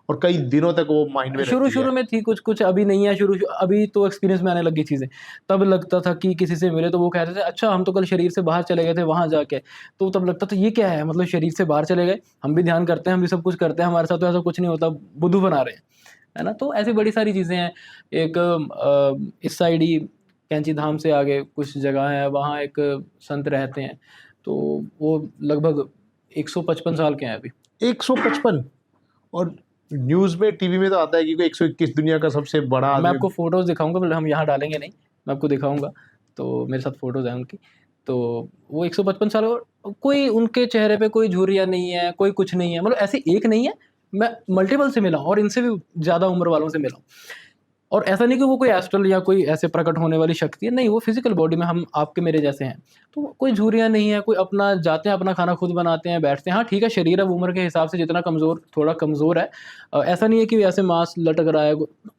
और कई दिनों तक वो माइंड में रहती है? शुरू-शुरू में थी कुछ-कुछ, अभी नहीं है। अभी तो एक्सपीरियंस में आने लगी चीज़ें। तब लगता था कि किसी से मिले तो वो कहते थे, "अच्छा हम तो कल शरीर से बाहर चले गए थे वहाँ जाके।" तो तब लगता था ये क्या है? मतलब शरीर से बाहर चले गए, हम भी ध्यान करते हैं, हम भी सब कुछ करते हैं, हमारे साथ तो ऐसा कुछ नहीं होता, बुद्धू बना रहे हैं। है ना? तो ऐसी बड़ी सारी चीज़ें हैं। एक इस साइड ही कैंची धाम से आगे कुछ जगह है, वहाँ एक संत रहते हैं, तो वो लगभग 155 साल के हैं अभी। 155? और न्यूज़ में, टीवी में तो आता है कि कोई 121 दुनिया का सबसे बड़ा मैं आदमी। आपको फ़ोटोज़ दिखाऊँगा, मतलब हम यहाँ डालेंगे नहीं, मैं आपको दिखाऊँगा, तो मेरे साथ फ़ोटोज़ हैं उनकी। तो वो 155 साल, और कोई उनके चेहरे पे कोई झुर्रियाँ नहीं है, कोई कुछ नहीं है, मतलब ऐसे एक नहीं है, मैं मल्टीपल से मिला हूँ और इनसे भी ज़्यादा उम्र वालों से मिला हूँ। और ऐसा नहीं कि वो कोई एस्ट्रल या कोई ऐसे प्रकट होने वाली शक्ति है, नहीं, वो फिज़िकल बॉडी में हम आपके मेरे जैसे हैं। तो कोई झुर्रियाँ नहीं है, कोई अपना जाते हैं, अपना खाना खुद बनाते हैं, बैठते हैं। हाँ, ठीक है, शरीर अब उम्र के हिसाब से जितना कमज़ोर, थोड़ा कमज़ोर है। ऐसा नहीं है कि ऐसे मांस लटक रहा है,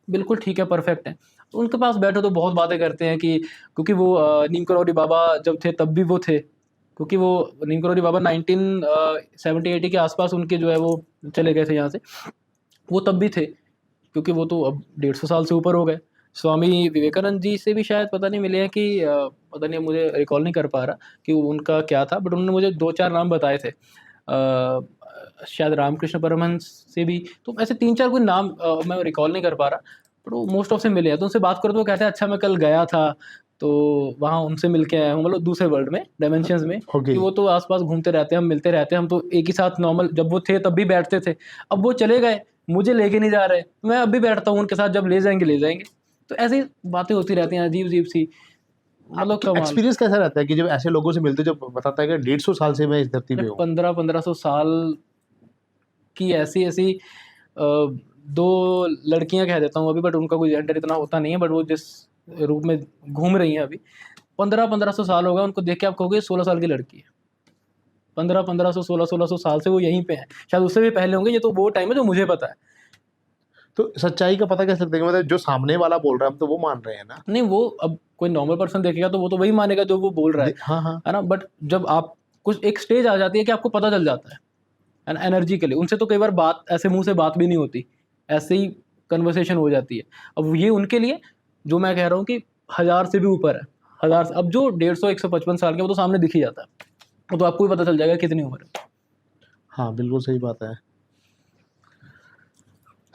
बिल्कुल ठीक है, परफेक्ट है। तो उनके पास बैठो तो बहुत बातें करते हैं कि क्योंकि वो नीम करौरी बाबा जब थे तब भी वो थे। क्योंकि वो नीम करौरी बाबा 1970-80 के आस-पास उनके जो है वो चले गए थे यहाँ से। वो तब भी थे। क्योंकि वो तो अब 150 साल से ऊपर हो गए। स्वामी विवेकानंद जी से भी शायद पता नहीं मिले हैं कि पता नहीं, मुझे रिकॉल नहीं कर पा रहा कि उनका क्या था, बट उन्होंने मुझे 2-4 नाम बताए थे। शायद रामकृष्ण परमहंस से भी, तो ऐसे 3-4 कोई नाम मैं रिकॉल नहीं कर पा रहा, बट वो मोस्ट ऑफ से मिले हैं। तो उनसे बात करो तो वो कहते हैं अच्छा मैं कल गया था, तो वहाँ उनसे मिल के आया हूँ, मतलब दूसरे वर्ल्ड में, डायमेंशंस में, ओके। कि वो तो आस-पास घूमते रहते हैं, हम मिलते रहते हैं, हम तो एक ही साथ नॉर्मल, जब वो थे तब भी बैठते थे। अब वो चले गए, मुझे लेके नहीं जा रहे, मैं अब भी बैठता हूँ उनके साथ, जब ले जाएँगे, ले जाएँगे। तो ऐसी बातें होती रहती हैं अजीब-अजीब सी, मतलब तो कमाल। एक्सपीरियंस कैसा रहता है कि जब ऐसे लोगों से मिलते हो, जब बताता है कि 150 साल से मैं इस धरती पे जब हूँ? 1500 साल की ऐसी-ऐसी 2 लड़कियाँ कह देता हूँ अभी, बट उनका कोई जेंडर इतना होता नहीं है, बट वो जिस रूप में घूम रही हैं अभी, 1500 साल हो गए, उनको देख के आप कहोगे 16 साल की लड़की है। 1500, 1600 साल से वो यहीं पे हैं। शायद उससे भी पहले होंगे, ये तो वो टाइम है जो मुझे पता है। तो सच्चाई का पता कैसे लगता है कि मतलब जो सामने वाला बोल रहा है हम तो वो मान रहे हैं ना? नहीं, वो अब कोई नॉर्मल पर्सन देखेगा तो वो तो वही मानेगा जो वो बोल रहा हाँ, हाँ। है ना? बट जब आप कुछ एक स्टेज आ जाती है कि आपको पता चल जाता है ना, एनर्जी के लिए। उनसे तो कई बार बात ऐसे मुँह से बात भी नहीं होती, ऐसे ही कन्वर्सेशन हो जाती है। अब ये उनके लिए, जो मैं कह रहा हूँ कि 1000 से भी ऊपर है, 1000 से, अब जो 150 155 साल के, वो तो सामने दिख ही जाता है। वो तो आपको भी पता चल जाएगा कितनी उम्र है। हाँ, बिल्कुल सही बात है।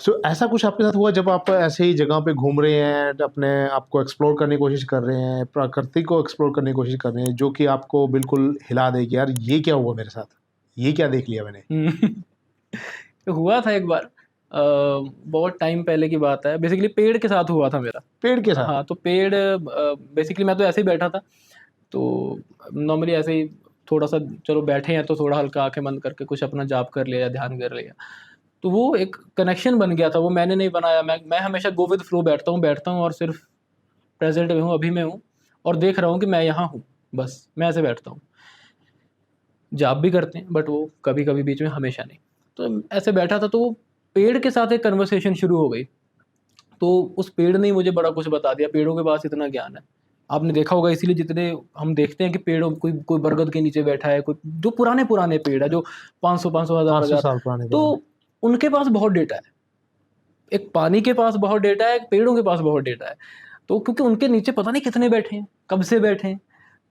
सो ऐसा कुछ आपके साथ हुआ जब आप ऐसे ही जगह पे घूम रहे हैं, अपने आप को एक्सप्लोर करने की कोशिश कर रहे हैं, प्रकृति को एक्सप्लोर करने की कोशिश कर रहे हैं, जो कि आपको बिल्कुल हिला दे कि यार ये क्या हुआ मेरे साथ? ये क्या देख लिया मैंने? तो हुआ था एक बार, बहुत टाइम पहले की बात है, बेसिकली पेड़ के साथ हुआ था मेरा। पेड़ के साथ? हाँ, तो पेड़ बेसिकली मैं तो ऐसे ही बैठा था, तो नॉर्मली ऐसे ही थोड़ा-सा चलो बैठे हैं तो थोड़ा हल्का आँखें बंद करके कुछ अपना जाप कर लिया या ध्यान कर लिया। तो वो एक कनेक्शन बन गया था, वो मैंने नहीं बनाया, मैं हमेशा गो विद फ्लो बैठता हूँ और सिर्फ़ प्रेज़ेंट में हूँ, अभी में हूँ और देख रहा हूँ कि मैं यहाँ हूँ, बस मैं ऐसे बैठता हूँ। जाप भी करते हैं बट वो कभी-कभी बीच में, हमेशा नहीं। तो ऐसे बैठा था, तो वो पेड़ के साथ एक कन्वर्सेशन शुरू हो गई। तो उस पेड़ ने ही मुझे बड़ा कुछ बता दिया, पेड़ों के पास इतना ज्ञान है। आपने देखा होगा, इसीलिए जितने हम देखते हैं कि पेड़ों, कोई कोई बरगद के नीचे बैठा है, कोई जो पुराने-पुराने पेड़ है, जो 500-500 500 हज़ार-हज़ार, साल पुराने तो पुराने। उनके पास बहुत डेटा है। एक पानी के पास बहुत डेटा है, एक पेड़ों के पास बहुत डेटा है। तो क्योंकि उनके नीचे पता नहीं कितने बैठे हैं, कब से बैठे हैं,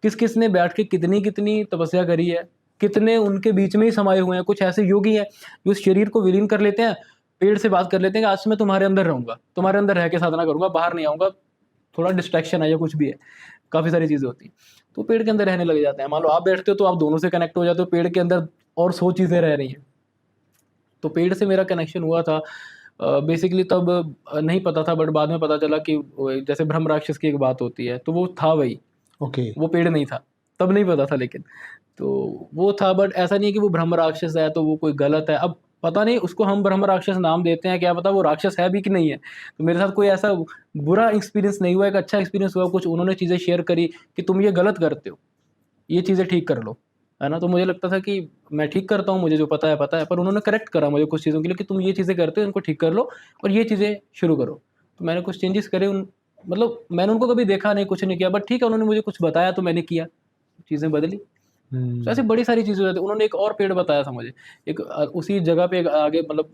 किस-किस ने बैठ के कितनी-कितनी तपस्या करी है, कितने उनके बीच में ही समाये हुए हैं। कुछ ऐसे योगी हैं, जो इस शरीर को विलीन कर लेते हैं, पेड़ से बात कर लेते हैं कि आज से मैं तुम्हारे अंदर रहूँगा, तुम्हारे अंदर रह के साधना करूँगा, बाहर नहीं आऊँगा, थोड़ा डिस्ट्रैक्शन है या कुछ भी है, काफ़ी सारी चीज़ें होती हैं। तो पेड़ के अंदर रहने लग जाते हैं। मान लो आप बैठते हो तो आप दोनों से कनेक्ट हो जाते हो, पेड़ के अंदर और 100 चीज़ें रह रही हैं। तो पेड़ से मेरा कनेक्शन हुआ था, बेसिकली तब नहीं पता था, बट बाद में पता चला कि वो जैसे ब्रह्म राक्षस की एक बात होती है, तो वो था वही, ओके। वो पेड़ नहीं था, तब नहीं पता था लेकिन। तो वो था, बट ऐसा नहीं है कि वो ब्रह्म राक्षस है तो वो कोई गलत है। अब पता नहीं, उसको हम ब्रह्म राक्षस नाम देते हैं, क्या पता वो राक्षस है भी कि नहीं है। तो मेरे साथ कोई ऐसा बुरा एक्सपीरियंस नहीं हुआ, एक अच्छा एक्सपीरियंस हुआ, कुछ उन्होंने चीज़ें शेयर करी कि तुम ये गलत करते हो, ये चीज़ें ठीक कर लो, है ना? तो मुझे लगता था कि मैं ठीक करता हूँ, मुझे जो पता है, पर उन्होंने करेक्ट करा मुझे कुछ चीज़ों के लिए कि तुम ये चीज़ें करते हो, इनको ठीक कर लो और ये चीज़ें शुरू करो। तो मैंने कुछ चेंजेस करे, उन मतलब मैंने उनको कभी देखा नहीं, कुछ नहीं किया, बट ठीक है, उन्होंने मुझे कुछ बताया तो मैंने किया, चीज़ें बदली। तो ऐसी हुँ। बड़ी सारी चीज़ें हो जाती हैं। उन्होंने एक और पेड़ बताया था मुझे, एक उसी जगह पे एक आगे, मतलब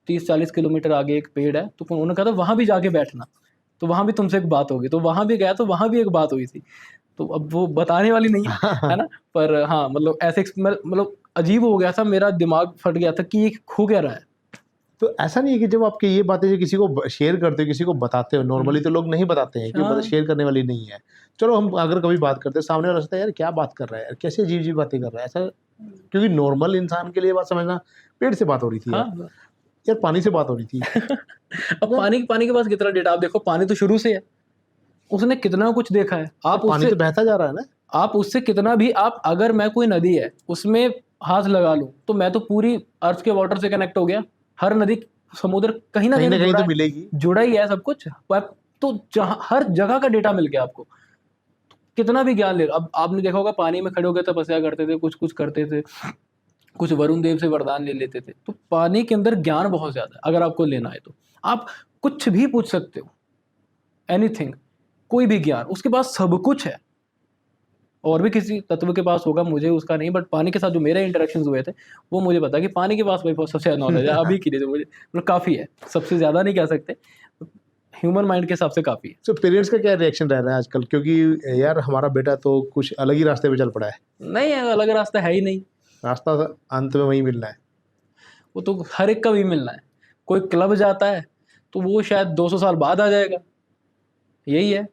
30-40 किलोमीटर आगे एक पेड़ है, तो उन्होंने कहा था वहाँ भी जाके बैठना, तो वहाँ भी तुमसे एक बात होगी। तो वहाँ भी गया, तो वहाँ भी एक बात हुई थी। तो अब वो बताने वाली नहीं है ना? पर हाँ, मतलब ऐसे मतलब अजीब हो गया था, मेरा दिमाग फट गया था कि ये हो क्या रहा है? तो ऐसा नहीं है कि जब आपकी ये बातें जो किसी को शेयर करते हो, किसी को बताते हो, नॉर्मली तो लोग नहीं बताते हैं कि हाँ, शेयर करने वाली नहीं है। चलो हम अगर कभी बात करते हैं, सामने वाला सोचता है यार क्या बात कर रहा है यार, कैसे अजीब-अजीब बातें कर रहा है, ऐसा क्योंकि नॉर्मल इंसान के लिए बात समझना, पेड़ से बात हो रही थी यार, हाँ। यार पानी से बात हो रही थी। अब यार पानी के पास कितना डेटा, आप देखो, पानी तो शुरू से है, उसने कितना कुछ देखा है। तो पानी तो बहता जा रहा है ना? आप उससे कितना भी, आप अगर, मैं कोई नदी है, उसमें हाथ लगा लूँ, तो मैं तो पूरी अर्थ के वाटर से कनेक्ट हो गया। हर नदी, समुद्र कहीं न कहीं कहीं न तो कहीं जुड़ा तो है, मिलेगी। जुड़ा ही है सब कुछ। पर तो जहाँ हर जगह का डेटा मिल गया आपको। कितना भी ज्ञान ले लो। अब आपने देखा होगा, पानी में खड़े होके तपस्या करते थे, कुछ-कुछ करते थे, कुछ वरुण देव से वरदान ले लेते थे। तो पानी के अंदर ज्ञान बहुत ज़्यादा है, अगर आपको लेना है तो। आप कुछ भी पूछ सकते हो, एनीथिंग, कोई भी ज्ञान, उसके पास सब कुछ है। और भी किसी तत्व के पास होगा, मुझे उसका नहीं, बट पानी के साथ जो मेरे इंटरेक्शंस हुए थे, वो मुझे पता है कि पानी के पास भाई बहुत सबसे ज़्यादा नॉलेज है, अभी के लिए जो मुझे मतलब काफ़ी है, सबसे ज़्यादा नहीं कह सकते, ह्यूमन माइंड के हिसाब से काफ़ी है। सो पेरेंट्स का क्या रिएक्शन रह रहा है आजकल? क्योंकि यार हमारा बेटा तो कुछ अलग ही रास्ते पे चल पड़ा है। नहीं, अलग रास्ता है ही नहीं, रास्ता अंत में वही मिलना है। वो तो हर एक का भी मिलना है। कोई क्लब जाता है, तो वो शायद 200 साल बाद आ जाएगा, यही है।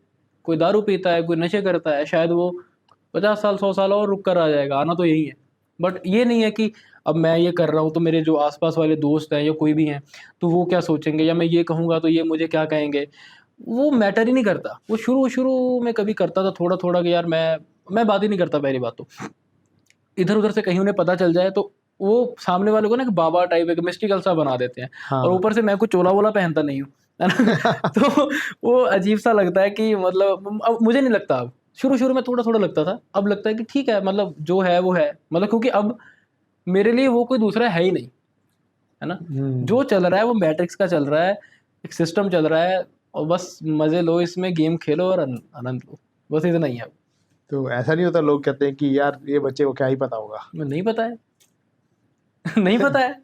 कोई दारू पीता है, कोई नशे करता है, शायद वो 50 साल, 100 साल और रुक कर आ जाएगा, आना तो यही है। बट ये नहीं है कि अब मैं ये कर रहा हूँ, तो मेरे जो आस-पास वाले दोस्त हैं या कोई भी हैं, तो वो क्या सोचेंगे, या मैं ये कहूँगा तो ये मुझे क्या कहेंगे? वो मैटर ही नहीं करता। वो शुरू-शुरू में कभी करता था थोड़ा-थोड़ा कि यार मैं बात ही नहीं करता, पहली बात तो। इधर-उधर से कहीं उन्हें पता चल जाए, तो वो सामने वाले को ना एक बाबा टाइप, एक मिस्टिकल सा बना देते हैं, और हाँ। ऊपर से मैं कुछ चोला-वोला पहनता नहीं हूँ, है ना? तो वो अजीब-सा लगता है कि मतलब अब मुझे नहीं लगता अब। शुरू-शुरू में थोड़ा-थोड़ा लगता था, अब लगता है कि ठीक है, मतलब जो है वो है। मतलब क्योंकि अब मेरे लिए वो कोई दूसरा है ही नहीं, है ना? हुँ। जो चल रहा है वो मैट्रिक्स का चल रहा है, एक सिस्टम चल रहा है, और बस मज़े लो इसमें, गेम खेलो और आनंद लो। बस इतना ही है अब। तो ऐसा नहीं होता, लोग कहते हैं कि यार ये बच्चे को क्या ही पता होगा? नहीं पता है। नहीं पता है।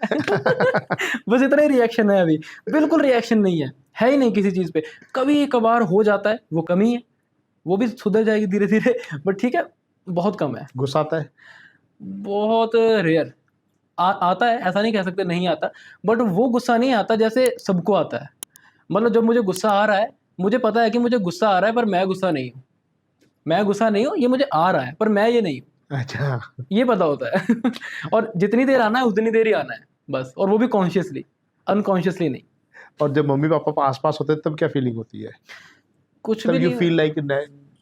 बस इतना ही रिएक्शन है अभी। बिल्कुल रिएक्शन नहीं है ही नहीं किसी चीज़ पे। कभी-कभार हो जाता है, वो कमी है, वो भी सुधर जाएगी धीरे-धीरे, बट ठीक है, बहुत कम है, गुस्सा आता है? बहुत रेयर। आता है, ऐसा नहीं कह सकते नहीं आता, बट वो गुस्सा नहीं आता जैसे सबको आता है। मतलब जब मुझे गुस्सा आ रहा है, मुझे पता है कि मुझे गुस्सा आ रहा है, पर मैं गुस्सा नहीं हूँ, मैं गुस्सा नहीं हूँ, ये मुझे आ रहा है पर मैं ये नहीं हूँ, अच्छा। ये पता होता है। और जितनी देर आना है उतनी देर ही आना है बस, और वो भी कॉन्शियसली, अनकॉन्शियसली नहीं। और जब मम्मी पापा आस पास होते हैं तब क्या फीलिंग होती है? कुछ तब भी यू नहीं। फील लाइक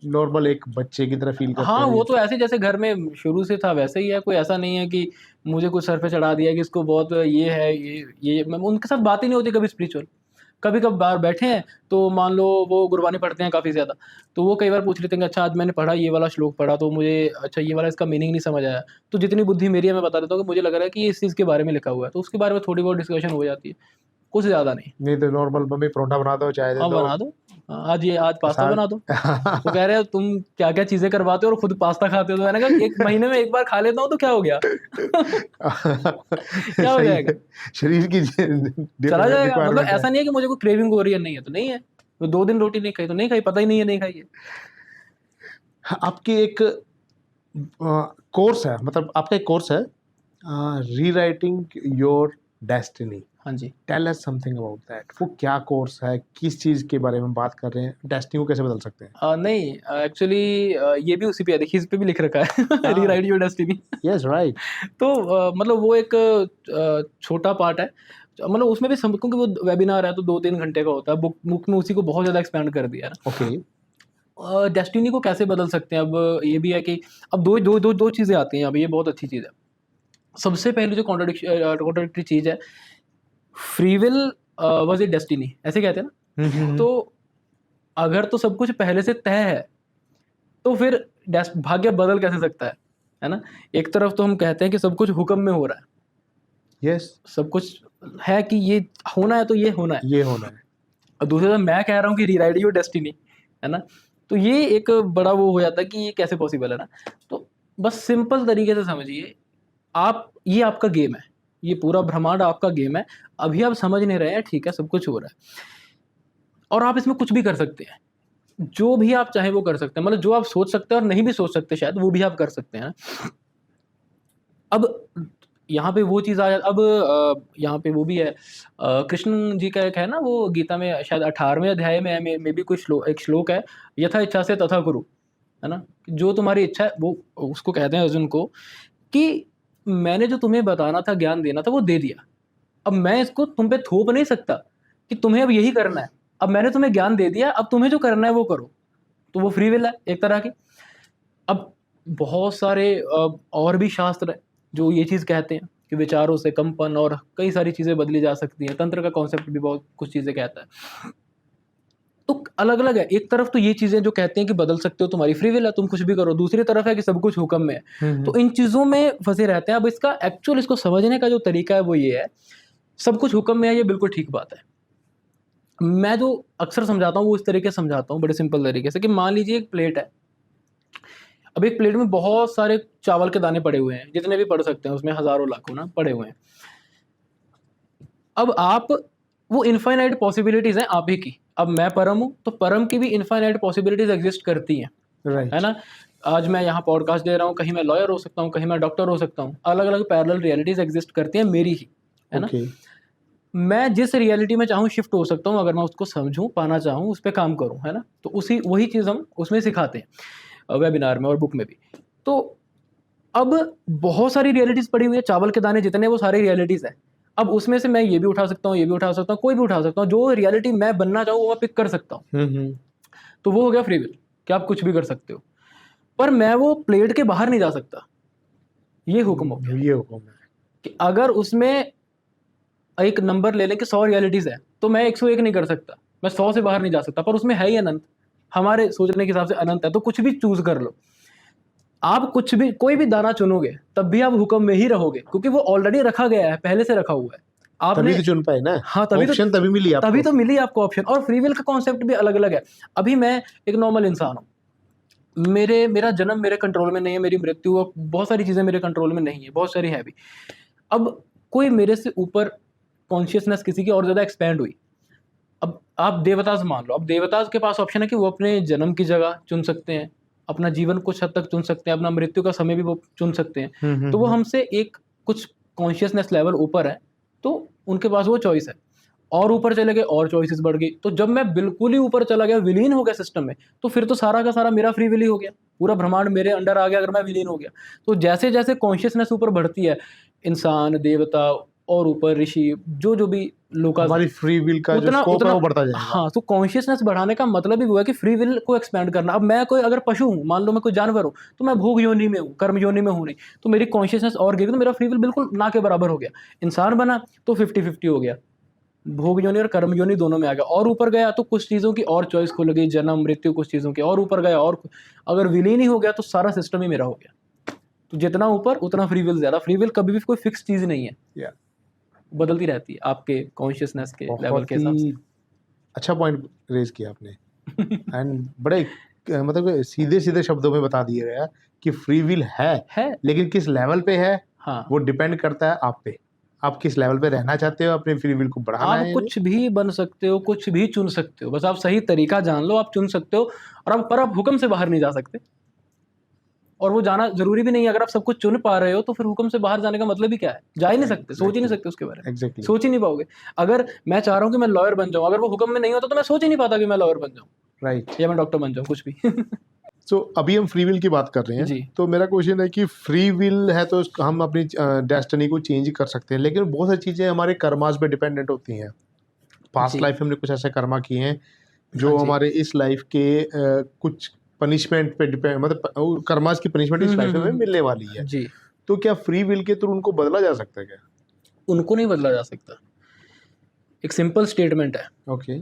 नॉर्मल एक बच्चे की तरह फील करते हाँ, हैं वो ये? तो ऐसे जैसे घर में शुरू से था वैसे ही है, कोई ऐसा नहीं है कि मुझे कुछ सर पे चढ़ा दिया कि इसको बहुत ये है, ये मैं उनके साथ बात ही नहीं होती कभी स्पिरिचुअल। कभी कभार बैठे हैं तो मान लो वो गुरबानी पढ़ते हैं काफ़ी ज़्यादा, तो वो कई बार पूछ लेते हैं कि अच्छा आज मैंने पढ़ा ये वाला श्लोक पढ़ा तो मुझे अच्छा ये वाला इसका मीनिंग नहीं समझ आया। तो जितनी बुद्धि मेरी है मैं बता देता हूँ कि मुझे लग रहा है कि ये इस चीज़ के बारे में लिखा हुआ है, तो उसके बारे में थोड़ी बहुत डिस्कशन हो जाती है, कुछ ज़्यादा नहीं। नहीं तो नॉर्मल मम्मी परोठा बना दो, चाय दे हाँ, दो। बना दो। आज पास्ता साथ। बना दो। वो कह रहे हैं तुम क्या-क्या चीज़ें करवाते हो और खुद पास्ता खाते हो, तो मैंने कहा 1 महीने में 1 बार खा लेता हूँ तो क्या हो गया? क्या हो सही जाएगा? है। शरीर की चला जाएगा, मतलब रिक्वायरमेंट है। ऐसा नहीं है कि मुझे कोई क्रेविंग हो रही है, नहीं है तो नहीं है। मैं 2 दिन रोटी नहीं खाई तो नहीं खाई, पता ही नहीं है नहीं खाई है। आपकी एक कोर्स है, मतलब आपका एक कोर्स है, रीराइटिंग योर डेस्टिनी। हाँ जी। Tell us something about that. वो क्या कोर्स है, किस चीज़ के बारे में बात कर रहे हैं, डेस्टिनी को कैसे बदल सकते हैं? नहीं, एक्चुअली ये भी उसी पे है, देखिए इस पे भी लिख रखा है। हाँ। Rewrite your destiny. Yes, right. तो मतलब वो एक छोटा पार्ट है, मतलब उसमें भी क्योंकि वो वेबिनार है तो 2-3 घंटे का होता है, बुक में उसी को बहुत ज़्यादा एक्सपैंड कर दिया है ना। ओके। डेस्टिनी को कैसे बदल सकते हैं? अब ये भी है कि अब दो चीज़ें आती हैं, अब ये बहुत अच्छी चीज़ है। सबसे पहले जो कॉन्ट्राडिक्टरी चीज़ है, free will was A destiny, ऐसे कहते हैं ना? तो अगर तो सब कुछ पहले से तय है, तो फिर भाग्य बदल कैसे सकता है ना? एक तरफ तो हम कहते हैं कि सब कुछ हुक्म में हो रहा है, यस, सब कुछ है कि ये होना है तो ये होना है। ये होना है। और दूसरी तरफ मैं कह रहा हूँ कि रीराइट योर डेस्टिनी, है ना? तो ये एक बड़ा वो हो जाता है कि ये कैसे पॉसिबल है ना? तो बस सिंपल तरीके से समझिए, आप ये आपका गेम है, ये पूरा ब्रह्मांड आपका गेम है। अभी आप समझ नहीं रहे हैं, ठीक है, सब कुछ हो रहा है और आप इसमें कुछ भी कर सकते हैं। जो भी आप चाहें वो कर सकते हैं, मतलब जो आप सोच सकते हैं और नहीं भी सोच सकते शायद, वो भी आप कर सकते हैं ना। अब यहाँ पे वो चीज़ आ जा अब यहाँ पे वो भी है, कृष्ण जी का एक है ना, वो गीता में शायद 18वें अध्याय में है, मे बी कोई एक श्लोक है, यथा इच्छा से तथा कुरु, है ना? जो तुम्हारी इच्छा है वो, उसको कहते हैं अर्जुन को कि मैंने जो तुम्हें बताना था, ज्ञान देना था, वो दे दिया। अब मैं इसको तुम पे थोप नहीं सकता कि तुम्हें अब यही करना है। अब मैंने तुम्हें ज्ञान दे दिया, अब तुम्हें जो करना है वो करो। तो वो फ्री विल है एक तरह की। अब बहुत सारे और भी शास्त्र हैं जो ये चीज़ कहते हैं कि विचारों से कंपन और कई सारी चीज़ें बदली जा सकती हैं। तंत्र का कॉन्सेप्ट भी बहुत कुछ चीज़ें कहता है। तो अलग-अलग है। एक तरफ तो ये चीज़ें जो कहते हैं कि बदल सकते हो, तुम्हारी फ्री विल है, तुम कुछ भी करो। दूसरी तरफ है कि सब कुछ हुक्म में है। तो इन चीज़ों में फँसे रहते हैं। अब इसका एक्चुअल इसको समझने का जो तरीका है वो ये है, सब कुछ हुक्म में है, ये बिल्कुल ठीक बात है। मैं जो अक्सर समझाता हूँ वो इस तरीके से समझाता हूँ, बड़े सिंपल तरीके से, कि मान लीजिए एक प्लेट है। अब एक प्लेट में बहुत सारे चावल के दाने पड़े हुए हैं, जितने भी पड़ सकते हैं, उसमें हज़ारों लाखों ना पड़े हुए हैं। अब आप, वो इनफाइनाइट पॉसिबिलिटीज़ हैं आप ही की। अब मैं परम हूँ, तो परम की भी इनफाइनाइट पॉसिबिलिटीज़ एग्ज़िस्ट करती हैं, है राइट। ना? आज मैं यहाँ पॉडकास्ट दे रहा हूँ, कहीं मैं लॉयर हो सकता हूँ, कहीं मैं डॉक्टर हो सकता हूँ। अलग-अलग पैरेलल रियलिटीज़ एग्ज़िस्ट करती हैं मेरी ही, है ना? ओके। मैं जिस रियलिटी में चाहूँ शिफ्ट हो सकता हूँ, अगर मैं उसको समझूँ, पाना चाहूँ, उस पे काम करूँ, है ना? तो वही चीज़ हम उसमें सिखाते हैं, वेबिनार में और बुक में भी। तो अब बहुत सारी रियलिटीज़ पड़ी हुई है, चावल के दाने जितने वो सारी रियलिटीज़ हैं। अब उसमें से मैं ये भी उठा सकता हूँ, ये भी उठा सकता हूँ, कोई भी उठा सकता हूँ। जो रियलिटी मैं बनना चाहूँ वो मैं पिक कर सकता हूँ। तो वो हो गया फ्री विल, कि आप कुछ भी कर सकते हो। पर मैं वो प्लेट के बाहर नहीं जा सकता। ये हुक्म हो गया ये हुक्म है। कि अगर उसमें एक नंबर ले लें कि 100 रियलिटीज़ हैं, तो मैं 101 नहीं कर सकता। मैं 100 से बाहर नहीं जा सकता, पर उसमें है ही अनंत। हमारे सोचने के हिसाब से अनंत है, तो कुछ भी चूज़ कर लो। आप कुछ भी, कोई भी दाना चुनोगे, तब भी आप हुक्म में ही रहोगे, क्योंकि वो ऑलरेडी रखा गया है, पहले से रखा हुआ है। तभी आपने तो चुन पाए ना। हाँ, ऑप्शन तभी मिली तभी आपको। तो मिली आपको ऑप्शन। और फ्री विल का कॉन्सेप्ट भी अलग-अलग है। अभी मैं एक नॉर्मल इंसान हूँ। मेरा जन्म मेरे कंट्रोल में नहीं है, मेरी मृत्यु और बहुत सारी चीज़ें मेरे कंट्रोल में नहीं है, बहुत सारी है भी। अब कोई मेरे से ऊपर कॉन्शियसनेस किसी की और ज़्यादा एक्सपैंड हुई। अब आप देवताज़ मान लो, अब देवताज़ के पास ऑप्शन है कि वो अपने जन्म की जगह चुन सकते हैं, अपना जीवन कुछ हद तक चुन सकते हैं, अपना मृत्यु का समय भी वो चुन सकते हैं। तो वो हमसे एक कुछ कॉन्शियसनेस लेवल ऊपर है तो उनके पास वो चॉइस है, और ऊपर चले गए और चॉइसेस बढ़ गई। तो जब मैं बिल्कुल ही ऊपर चला गया, विलीन हो गया सिस्टम में, तो फिर तो सारा का सारा मेरा फ्री विल ही हो गया, पूरा ब्रह्मांड मेरे अंडर आ गया अगर मैं विलीन हो गया। तो जैसे जैसे कॉन्शियसनेस ऊपर बढ़ती है, इंसान, देवता और ऊपर ऋषि, जो जो भी लोग, हमारी फ्री विल का जो स्कोप है वो बढ़ता जाएगा। हाँ, तो कॉन्शियसनेस बढ़ाने का मतलब ही वो है कि फ्री विल को एक्सपेंड करना। अब मैं कोई अगर पशु हूँ, मान लो मैं कोई जानवर हूँ, तो मैं भोग योनि में हूँ, कर्म योनि में हूँ नहीं, तो मेरी कॉन्शियसनेस और गिरी तो मेरा फ्री विल बिल्कुल ना के बराबर हो गया। इंसान बना तो 50-50 हो गया, भोग योनि और कर्म योनि दोनों में आ गया। और ऊपर गया तो कुछ चीज़ों की और चॉइस खुल गई, जन्म मृत्यु कुछ चीज़ों की, और ऊपर गया और अगर विलीन ही हो गया तो सारा सिस्टम ही मेरा हो गया। तो जितना ऊपर उतना फ्री विल ज़्यादा। फ्री विल कभी भी कोई फिक्स चीज़ नहीं है, बदलती रहती है आपके कॉन्शियसनेस के लेवल के हिसाब से। अच्छा पॉइंट रेज किया आपने एंड बड़े मतलब सीधे सीधे शब्दों में बता दिया गया कि फ्री विल है, लेकिन किस लेवल पे है, हाँ, वो डिपेंड करता है आप पे। आप किस लेवल पे रहना चाहते हो, अपने फ्री विल को बढ़ाना आप है। कुछ भी बन सकते हो, कुछ भी चुन सकते हो, बस आप सही तरीका जान लो, आप चुन सकते हो। और आप हुक्म से बाहर नहीं जा सकते, और वो जाना जरूरी भी नहीं है। अगर आप सब कुछ चुन पा रहे हो तो फिर हुक्म से बाहर जाने का मतलब ही क्या है? जा ही नहीं सकते, सोच ही नहीं सकते उसके बारे में। एग्जैक्टली सोच ही नहीं पाओगे। अगर मैं चाह रहा हूँ कि मैं लॉयर बन जाऊँ, अगर वो हुक्म में नहीं होता तो मैं सोच ही नहीं पाता कि मैं लॉयर बन जाऊँ, राइट। या मैं डॉक्टर बन जाऊँ, कुछ भी। सो अभी हम फ्री विल की बात कर रहे हैं जी। तो मेरा क्वेश्चन है कि फ्री विल है तो हम अपनी डेस्टिनी को चेंज कर सकते हैं, लेकिन बहुत सारी चीज़ें हमारे कर्मास पे डिपेंडेंट होती हैं। पास्ट जी। लाइफ में हमने कुछ ऐसे कर्मा किए हैं जो हाँ जी। हमारे इस लाइफ के कुछ पनिशमेंट पे डिपेंड, मतलब कर्मास की पनिशमेंट इस लाइफ में हमें मिलने वाली है। जी। तो क्या फ्री विल के थ्रू उनको बदला जा सकता है क्या? उनको नहीं बदला जा सकता। एक सिंपल स्टेटमेंट है, ओके।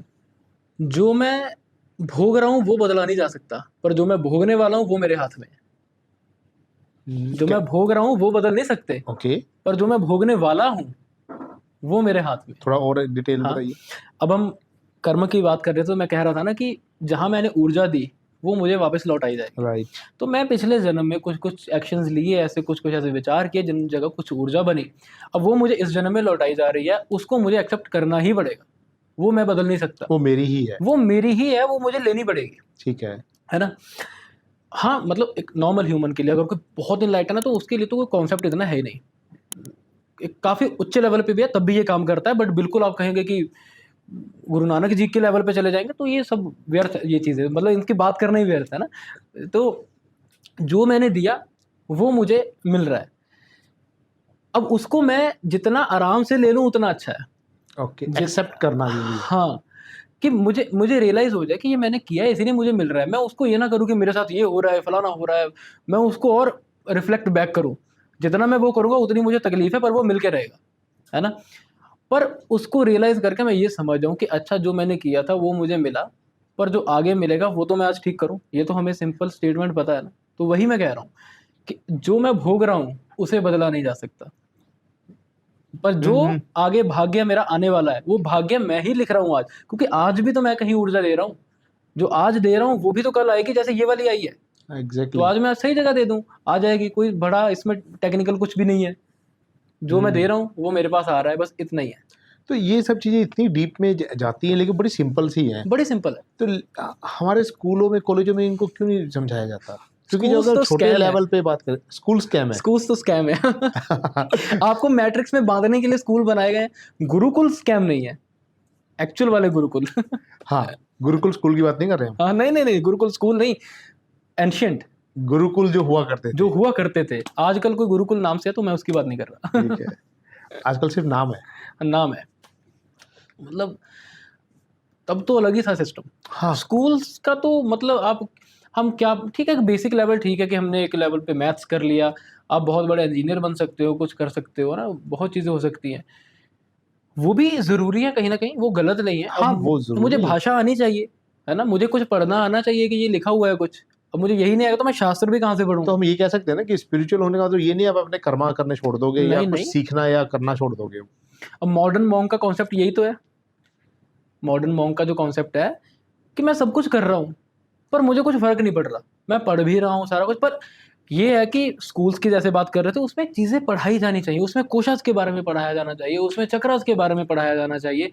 जो मैं भोग रहा हूँ वो बदला नहीं जा सकता, पर जो मैं भोगने वाला हूँ वो मेरे हाथ में है। जो मैं भोग रहा हूँ वो बदल नहीं सकते, ओके, पर जो मैं भोगने वाला हूँ वो मेरे हाथ में। थोड़ा और डिटेल हाँ, बताइए। अब हम कर्म की बात कर रहे थे, तो मैं कह रहा था ना कि जहाँ मैंने ऊर्जा दी वो मुझे वापस लौट आई जाएगी। राइट। तो मैं पिछले जन्म में कुछ कुछ एक्शंस लिए, ऐसे कुछ कुछ ऐसे विचार किए जिन जगह कुछ ऊर्जा बनी, अब वो मुझे इस जन्म में लौटाई जा रही है, उसको मुझे एक्सेप्ट करना ही पड़ेगा, वो मैं बदल नहीं सकता। वो मेरी ही है। वो मेरी ही है, वो मुझे लेनी पड़ेगी। ठीक है। है ना? हाँ, मतलब एक नॉर्मल ह्यूमन के लिए, अगर कोई बहुत इनलाइटन है तो उसके लिए तो कोई कॉन्सेप्ट इतना है ही नहीं। एक काफ़ी उच्च लेवल पे भी है तब भी ये काम करता है, बट बिल्कुल आप कहेंगे कि गुरु नानक जी के लेवल पे चले जाएंगे तो ये सब व्यर्थ है, ये चीज़ें, मतलब इनकी बात करना ही व्यर्थ है ना। तो जो मैंने दिया वो मुझे मिल रहा है, अब उसको मैं जितना आराम से ले लूँ उतना अच्छा है। ओके, एक्सेप्ट करना भी। हाँ, कि मुझे मुझे रियलाइज हो जाए कि ये मैंने किया है इसीलिए मुझे मिल रहा है। मैं उसको ये ना करूँ कि मेरे साथ ये हो रहा है, फलाना हो रहा है, मैं उसको और रिफ्लेक्ट बैक करूँ। जितना मैं वो करूँगा उतनी मुझे तकलीफ है, पर वो मिल के रहेगा, है ना? पर उसको रियलाइज करके मैं ये समझ जाऊँ कि अच्छा, जो मैंने किया था वो मुझे मिला, पर जो आगे मिलेगा वो तो मैं आज ठीक करूँ। ये तो हमें सिंपल स्टेटमेंट पता है ना। तो वही मैं कह रहा हूँ कि जो मैं भोग रहा हूँ उसे बदला नहीं जा सकता, पर जो आगे भाग्य मेरा आने वाला है वो भाग्य मैं ही लिख रहा हूँ आज, क्योंकि आज भी तो मैं कहीं ऊर्जा दे रहा हूँ। जो आज दे रहा हूँ वो भी तो कल आएगी, जैसे ये वाली आई है। एग्जैक्टली। तो आज मैं सही जगह दे दूँ, आ जाएगी। कोई बड़ा इसमें टेक्निकल कुछ भी नहीं है, जो मैं दे रहा हूँ वो मेरे पास आ रहा है, बस इतना ही है। तो ये सब चीज़ें इतनी डीप में जाती हैं, लेकिन बड़ी सिंपल सी हैं। बड़ी सिंपल है। तो हमारे स्कूलों में, कॉलेजों में इनको क्यों नहीं समझाया जाता? क्योंकि जब स्कूल्स अगर तो छोटे स्कैम है। लेवल पे बात करें, स्कूल स्कैम है। स्कूल्स तो स्कैम है। आपको मैट्रिक्स में बांधने के लिए स्कूल बनाए गए हैं। गुरुकुल स्कैम नहीं है, एक्चुअल वाले गुरुकुल। हाँ, गुरुकुल स्कूल की बात नहीं कर रहे हम। हाँ, नहीं नहीं नहीं, गुरुकुल स्कूल नहीं, एंशियंट गुरुकुल जो हुआ करते थे। जो हुआ करते थे। आजकल कोई गुरुकुल नाम से है तो मैं उसकी बात नहीं कर रहा। ठीक है, आजकल सिर्फ नाम है। नाम है, मतलब तब तो अलग ही था सिस्टम। हाँ। स्कूल्स का तो मतलब आप, हम क्या, ठीक है बेसिक लेवल, ठीक है कि हमने एक लेवल पे मैथ्स कर लिया, आप बहुत बड़े इंजीनियर बन सकते हो, कुछ कर सकते हो ना, बहुत चीज़ें हो सकती हैं। वो भी ज़रूरी है कहीं ना कहीं, वो गलत नहीं है। हाँ, अब वो तो मुझे जरूरी है। भाषा आनी चाहिए, है ना, मुझे कुछ पढ़ना आना चाहिए कि ये लिखा हुआ है कुछ। अब मुझे यही नहीं आएगा तो मैं शास्त्र भी कहाँ से पढ़ूँ? तो हम ये कह सकते हैं ना कि स्पिरिचुअल होने का मतलब ये नहीं आप अपने कर्मा करने छोड़ दोगे या नहीं कुछ नहीं, सीखना या करना छोड़ दोगे। अब मॉडर्न मॉन्क का कॉन्सेप्ट यही तो है। मॉडर्न मॉन्क का जो कॉन्सेप्ट है कि मैं सब कुछ कर रहा हूँ पर मुझे कुछ फर्क नहीं पड़ रहा, मैं पढ़ भी रहा हूँ सारा कुछ, पर ये है कि स्कूल्स की जैसे बात कर रहे थे, उसमें चीज़ें पढ़ाई जानी चाहिए, उसमें कोशास के बारे में पढ़ाया जाना चाहिए, उसमें चक्रास के बारे में पढ़ाया जाना चाहिए,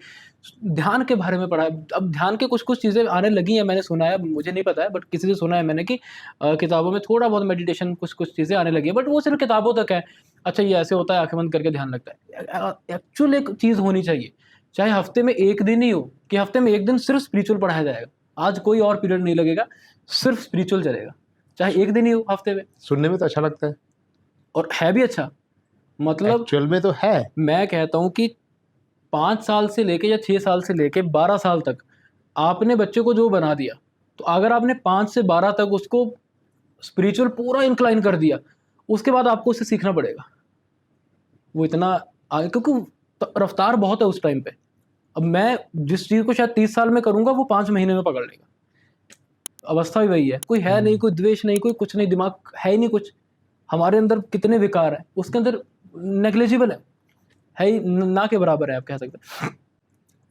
ध्यान के बारे में पढ़ाया। अब ध्यान के कुछ-कुछ चीज़ें आने लगी हैं, मैंने सुना है, मुझे नहीं पता है, बट किसी से सुना है मैंने कि किताबों में थोड़ा बहुत मेडिटेशन कुछ-कुछ चीज़ें आने लगी हैं, बट वो सिर्फ़ किताबों तक है। अच्छा ये ऐसे होता है, आँखें बंद करके ध्यान लगता है। एक्चुअल एक चीज़ होनी चाहिए, चाहे हफ़्ते में 1 दिन ही हो, कि हफ़्ते में 1 दिन सिर्फ़ स्पिरिचुअल पढ़ाया जाएगा। आज कोई और पीरियड नहीं लगेगा, सिर्फ़ स्पिरिचुअल चलेगा। चाहे 1 दिन ही हो हफ़्ते में। सुनने में तो अच्छा लगता है, और है भी अच्छा। मतलब एक्चुअल में तो है। मैं कहता हूँ कि 5 साल से लेके या 6 साल से लेके 12 साल तक आपने बच्चे को जो बना दिया, तो अगर आपने 5 से 12 तक उसको स्पिरिचुअल पूरा इंक्लाइन कर दिया, उसके बाद आपको उससे सीखना पड़ेगा। वो इतना आगे, क्योंकि रफ्तार बहुत है उस टाइम पे। अब मैं जिस चीज़ को शायद 30 साल में करूँगा, वो 5 महीने में पकड़ लेगा। अवस्था भी वही है। कोई है नहीं, कोई द्वेष नहीं, कोई कुछ नहीं, दिमाग है ही नहीं कुछ। हमारे अंदर कितने विकार हैं, उसके अंदर नेग्लिजिबल है ही ना के बराबर है, आप कह सकते हैं।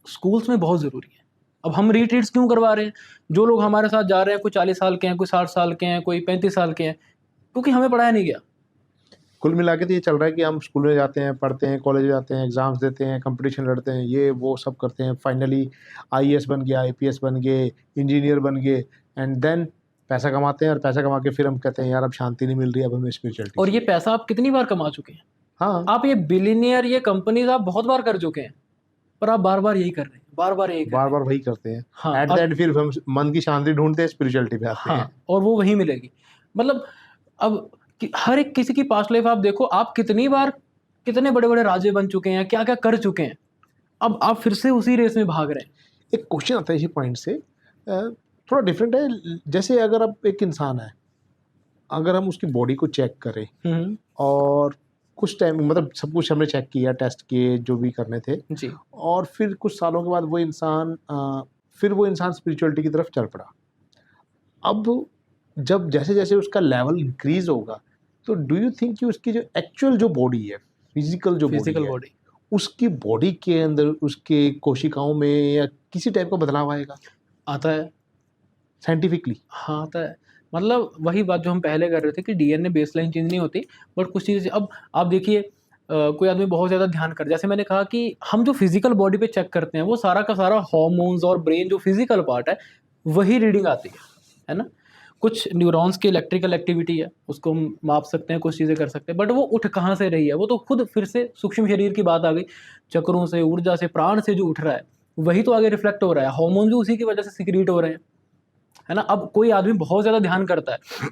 स्कूल्स में बहुत ज़रूरी है। अब हम रिट्रीट्स क्यों करवा रहे हैं? जो लोग हमारे साथ जा रहे हैं, कोई 40 साल के हैं, कोई 60 साल के हैं, कोई 35 साल के हैं, क्योंकि हमें पढ़ाया नहीं गया। कुल मिला के तो ये चल रहा है कि हम स्कूल में जाते हैं, पढ़ते हैं, कॉलेज जाते हैं, एग्ज़ाम्स देते हैं, कंपटीशन लड़ते हैं, ये वो सब करते हैं। फाइनली आईएएस बन गए, आईपीएस बन गए, इंजीनियर बन गए एंड देन पैसा कमाते हैं और पैसा कमा के फिर हम कहते हैं यार अब शांति नहीं मिल रही, अब हमें स्पिरिचुअलिटी और ये चाहिए। पैसा आप कितनी बार कमा चुके हैं? हाँ, आप ये बिलियनियर, ये कंपनीज़ आप बहुत बार कर चुके हैं, पर आप बार-बार यही कर रहे हैं, बार-बार यही कर रहे हैं। बार-बार वही करते हैं। हाँ, एट द एंड फिर हम मन की शांति ढूँढते हैं, स्पिरिचुअलिटी पे आते हैं। हाँ, और वो वहीं मिलेगी। मतलब अब हर एक किसी की पास्ट लाइफ आप देखो, आप कितनी बार कितने बड़े-बड़े राजे बन चुके हैं, क्या-क्या कर चुके हैं। अब आप फिर से उसी रेस में भाग रहे हैं। एक क्वेश्चन आता है इसी पॉइंट से, थोड़ा डिफरेंट है। जैसे अगर अब एक इंसान है, अगर हम उसकी बॉडी को चेक करें हुँ, और कुछ टाइम मतलब सब कुछ हमने चेक किया, टेस्ट किए, जो भी करने थे, जी। और फिर कुछ सालों के बाद फिर वो इंसान स्पिरिचुअलिटी की तरफ चल पड़ा। अब जब जैसे-जैसे उसका लेवल इंक्रीज़ होगा, तो डू यू थिंक कि उसकी जो एक्चुअल जो बॉडी है, फिज़िकल जो बॉडी फिजिकल है, बॉडी उसकी बॉडी के अंदर उसके कोशिकाओं में या किसी टाइप का बदलाव आएगा आता है। साइंटिफिकली? हाँ, आता है। मतलब वही बात जो हम पहले कर रहे थे कि डीएनए बेसलाइन चेंज नहीं होती, बट कुछ चीज़ें अब आप देखिए, कोई आदमी बहुत ज़्यादा ध्यान कर, जैसे मैंने कहा कि हम जो फिजिकल बॉडी पे चेक करते हैं, वो सारा का सारा हार्मोन्स और ब्रेन जो फिजिकल पार्ट है, वही रीडिंग आती है ना? कुछ न्यूरॉन्स की इलेक्ट्रिकल एक्टिविटी है, उसको हम माप सकते हैं, कुछ चीज़ें कर सकते हैं, बट वो उठ कहाँ से रही है? वो तो खुद फिर से सूक्ष्म शरीर की बात आ गई, चक्रों से, ऊर्जा से, प्राण से जो उठ रहा है, वही तो आगे रिफ्लेक्ट हो रहा है, हार्मोन भी उसी की वजह से सिक्रीट हो रहे हैं, है ना? अब कोई आदमी बहुत ज़्यादा ध्यान करता है,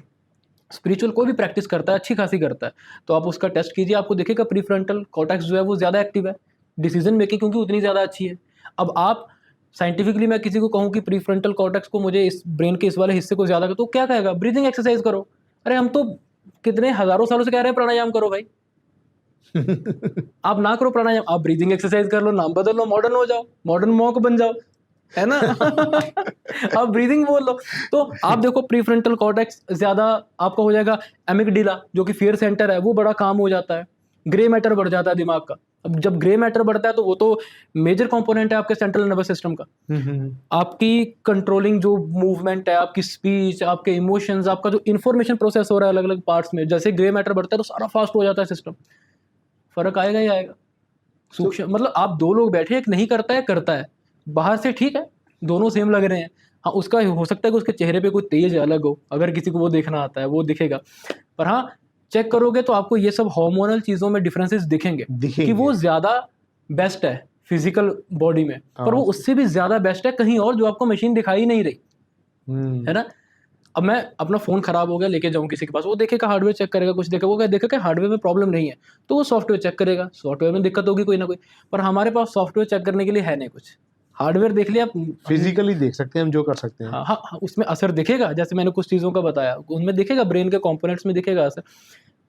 स्पिरिचुअल कोई भी प्रैक्टिस करता है, अच्छी खासी करता है, तो आप उसका टेस्ट कीजिए, आपको दिखेगा प्रीफ्रंटल कॉर्टेक्स जो है वो ज़्यादा एक्टिव है, डिसीजन मेकिंग क्योंकि उतनी ज़्यादा अच्छी है। अब आप साइंटिफिकली मैं किसी को कहूँ कि प्रीफ्रंटल कॉर्टेक्स को मुझे इस ब्रेन के इस वाले हिस्से को ज़्यादा, तो क्या कहेगा? ब्रीथिंग एक्सरसाइज करो। अरे हम तो कितने हज़ारों सालों से कह रहे हैं प्राणायाम करो भाई। आप ना करो प्राणायाम, आप ब्रीथिंग एक्सरसाइज कर लो, नाम बदल लो, मॉडर्न हो जाओ, मॉडर्न मॉन्क बन जाओ, है ना? आप ब्रीथिंग बोल लो। तो आप देखो प्रीफ्रंटल कॉर्टेक्स ज़्यादा आपका हो जाएगा, एमिगडाला जो कि फियर सेंटर है, वो बड़ा काम हो जाता है। ग्रे मैटर बढ़ जाता है दिमाग का। अब जब ग्रे मैटर बढ़ता है तो वो तो मेजर कंपोनेंट है आपके सेंट्रल नर्वस सिस्टम का। आपकी कंट्रोलिंग जो मूवमेंट है, आपकी स्पीच, आपके इमोशंस, आपका जो इन्फॉर्मेशन प्रोसेस हो रहा है अलग-अलग पार्ट्स में, जैसे ग्रे मैटर बढ़ता है तो सारा फास्ट हो जाता है सिस्टम। फ़र्क आएगा ही आएगा। सूक्ष्म मतलब आप 2 लोग बैठे हैं, एक नहीं करता है, करता है। बाहर से ठीक है, दोनों सेम लग रहे हैं। हाँ, उसका हो सकता है कि उसके चेहरे पे कोई तेज अलग हो, अगर किसी को वो देखना आता है, वो दिखेगा। पर हाँ, चेक करोगे तो आपको ये सब हार्मोनल चीज़ों में डिफरेंसेस दिखेंगे कि वो ज़्यादा बेस्ट है फिज़िकल बॉडी में, पर वो उससे भी ज़्यादा बेस्ट है कहीं और जो आपको मशीन दिखा ही नहीं रही, है ना? अब मैं अपना फ़ोन खराब हो गया लेके जाऊँ किसी के पास, वो देखेगा हार्डवेयर चेक करेगा, कुछ देखेगा, वो देखेगा कि हार्डवेयर में प्रॉब्लम नहीं है, तो वो सॉफ्टवेयर चेक करेगा, सॉफ्टवेयर में दिक्कत होगी कोई ना कोई। पर हमारे पास सॉफ्टवेयर चेक करने के लिए है नहीं कुछ। हार्डवेयर देख लिया फिजिकली देख सकते हैं हम जो कर सकते हैं। हाँ, हाँ, हाँ, उसमें असर दिखेगा, जैसे मैंने कुछ चीज़ों का बताया, उनमें दिखेगा, ब्रेन के कंपोनेंट्स में दिखेगा असर,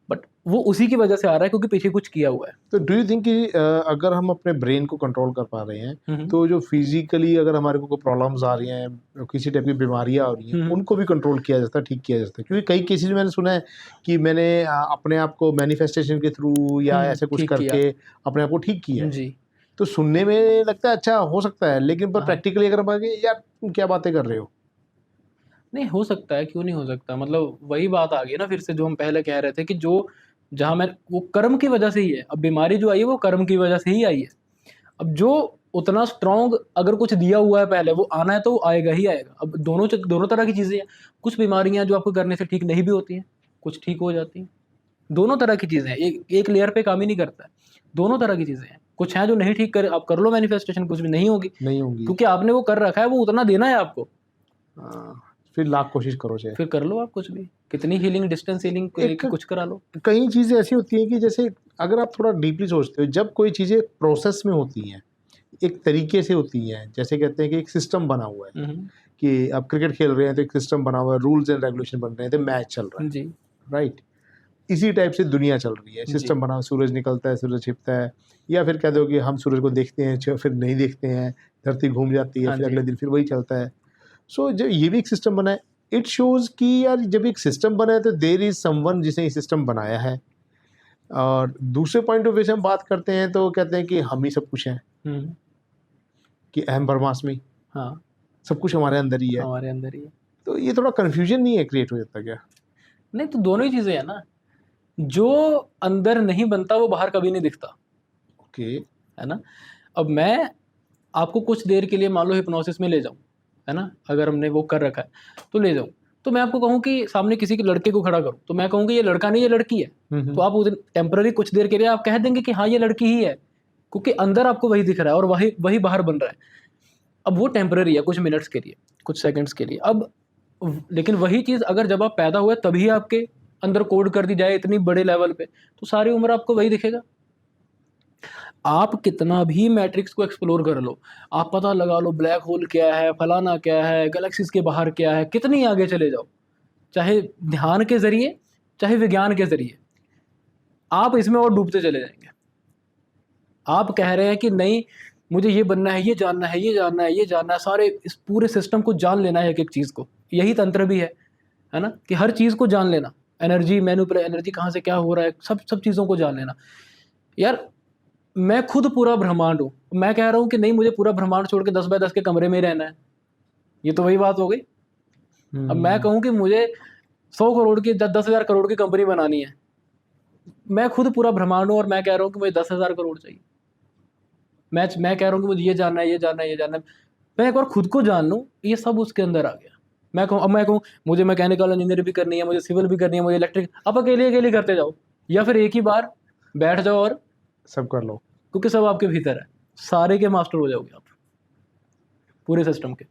बट वो उसी की वजह से आ रहा है क्योंकि पीछे कुछ किया हुआ है। तो डू यू थिंक कि अगर हम अपने ब्रेन को कंट्रोल कर पा रहे हैं, हुँ, हुँ। तो जो फिजिकली अगर हमारे को कोई प्रॉब्लम्स आ रही हैं, किसी टाइप की बीमारियां आ रही हैं, हुँ, हुँ। उनको भी कंट्रोल किया जाता है, ठीक किया जाता है? क्योंकि कई केसेस में मैंने सुना है कि मैंने अपने आप को मैनिफेस्टेशन के थ्रू या ऐसे कुछ ठीक किया। करके अपने आप को ठीक किया है। जी। तो सुनने में लगता है अच्छा हो सकता है, लेकिन पर हाँ। प्रैक्टिकली अगर हम आगे यार तुम क्या बातें कर रहे हो? नहीं हो सकता है, क्यों नहीं हो सकता? मतलब वही बात आ गई ना फिर से, जो हम पहले कह रहे थे कि जो जहाँ मैं वो कर्म की वजह से ही है। अब बीमारी जो आई है वो कर्म की वजह से ही आई है। अब जो उतना स्ट्रॉन्ग अगर कुछ दिया हुआ है पहले, वो आना है तो वो आएगा ही आएगा। अब दोनों तरह की चीज़ें हैं। कुछ बीमारियां जो आपको करने से ठीक नहीं भी होती हैं, कुछ ठीक हो जाती हैं। दोनों तरह की चीज़ें हैं, एक लेयर पे काम ही नहीं करता है। दोनों तरह की चीज़ें हैं। कुछ हैं जो नहीं ठीक कर, आप कर लो मैनिफेस्टेशन, कुछ भी नहीं होगी, नहीं होंगी। क्योंकि आपने वो कर रखा है, वो उतना देना है आपको। फिर लाख कोशिश करो चाहे। फिर कर लो आप कुछ भी, कितनी हीलिंग, डिस्टेंस हीलिंग एक कुछ करा लो। कई चीज़ें ऐसी होती हैं कि जैसे अगर आप थोड़ा डीपली सोचते हो, जब कोई चीज़ें प्रोसेस में होती हैं, एक तरीके से होती हैं, जैसे कहते हैं कि एक सिस्टम बना हुआ है कि आप क्रिकेट खेल रहे हैं तो एक सिस्टम बना हुआ है, रूल्स एंड रेगुलेशन बन रहे हैं, तो मैच चल रहा है, जी राइट? इसी टाइप से दुनिया चल रही है, जी। सिस्टम बना हुआ, सूरज निकलता है, सूरज छिपता है, या फिर कह दो कि हम सूरज को देखते हैं, फिर नहीं देखते हैं, धरती घूम जाती है, हाँ फिर जी। अगले दिन फिर वही चलता है। सो जब ये भी एक सिस्टम बना है, इट शोज कि यार जब एक सिस्टम बना है तो देयर इज समवन जिसने ये सिस्टम बनाया है। और दूसरे पॉइंट ऑफ व्यू से हम बात करते हैं तो कहते हैं कि हम ही सब कुछ हैं, कि अहम ब्रह्मास्मि, हाँ, सब कुछ हमारे अंदर ही है। हमारे अंदर ही है। तो ये थोड़ा कंफ्यूजन नहीं है क्रिएट हो जाता क्या? नहीं तो दोनों ही चीज़ें हैं ना, जो अंदर नहीं बनता वो बाहर कभी नहीं दिखता, ओके। है ना? अब मैं आपको कुछ देर के लिए मान लो हिप्नोसिस में ले जाऊं, है ना? अगर हमने वो कर रखा है तो ले जाऊं, तो मैं आपको कहूं कि सामने किसी के लड़के को खड़ा करूं, तो मैं कहूंगी ये लड़का नहीं, ये लड़की है। तो आप उस टेम्पररी कुछ देर के लिए आप कह देंगे कि हाँ ये लड़की ही है, क्योंकि अंदर आपको वही दिख रहा है और वही वही बाहर बन रहा है। अब वो टेम्पररी है, कुछ मिनट्स के लिए, कुछ सेकंड्स के लिए। अब लेकिन वही चीज़ अगर जब आप पैदा हुए तभी आपके अंदर कोड कर दी जाए इतनी बड़े लेवल पे, तो सारी उम्र आपको वही दिखेगा। आप कितना भी मैट्रिक्स को एक्सप्लोर कर लो, आप पता लगा लो ब्लैक होल क्या है, फलाना क्या है, गैलेक्सीज के बाहर क्या है, कितनी आगे चले जाओ, चाहे ध्यान के जरिए चाहे विज्ञान के जरिए, आप इसमें और डूबते चले जाएंगे। आप कह रहे हैं कि नहीं मुझे ये बनना है, ये जानना है, ये जानना है, ये जानना है, सारे इस पूरे सिस्टम को जान लेना है, एक एक चीज़ को। यही तंत्र भी है ना, कि हर चीज़ को जान लेना, एनर्जी मैनिपुलेट, एनर्जी कहाँ से क्या हो रहा है, सब चीज़ों को जान लेना। यार मैं खुद पूरा ब्रह्मांड हूँ, मैं कह रहा हूँ कि नहीं मुझे पूरा ब्रह्मांड छोड़ के 10 बाय 10 के कमरे में रहना है, ये तो वही बात हो गई। अब मैं कहूँ कि मुझे 100 करोड़ की 10,000 करोड़ की कंपनी बनानी है, मैं खुद पूरा ब्रह्मांड हूँ और मैं कह रहा हूँ कि मुझे 10,000 करोड़ चाहिए। मैं कह रहा हूँ कि मुझे ये जानना है, ये जानना है, ये जानना है। मैं एक बार खुद को जान लूँ, ये सब उसके अंदर आ गया। मैं कहूँ मुझे मैकेनिकल इंजीनियर भी करनी है, मुझे सिविल भी करनी है, मुझे इलेक्ट्रिक, आप अकेले करते जाओ, या फिर एक ही बार बैठ जाओ और सब कर लो, क्योंकि सब आपके भीतर है, सारे के मास्टर हो जाओगे आप, पूरे सिस्टम के।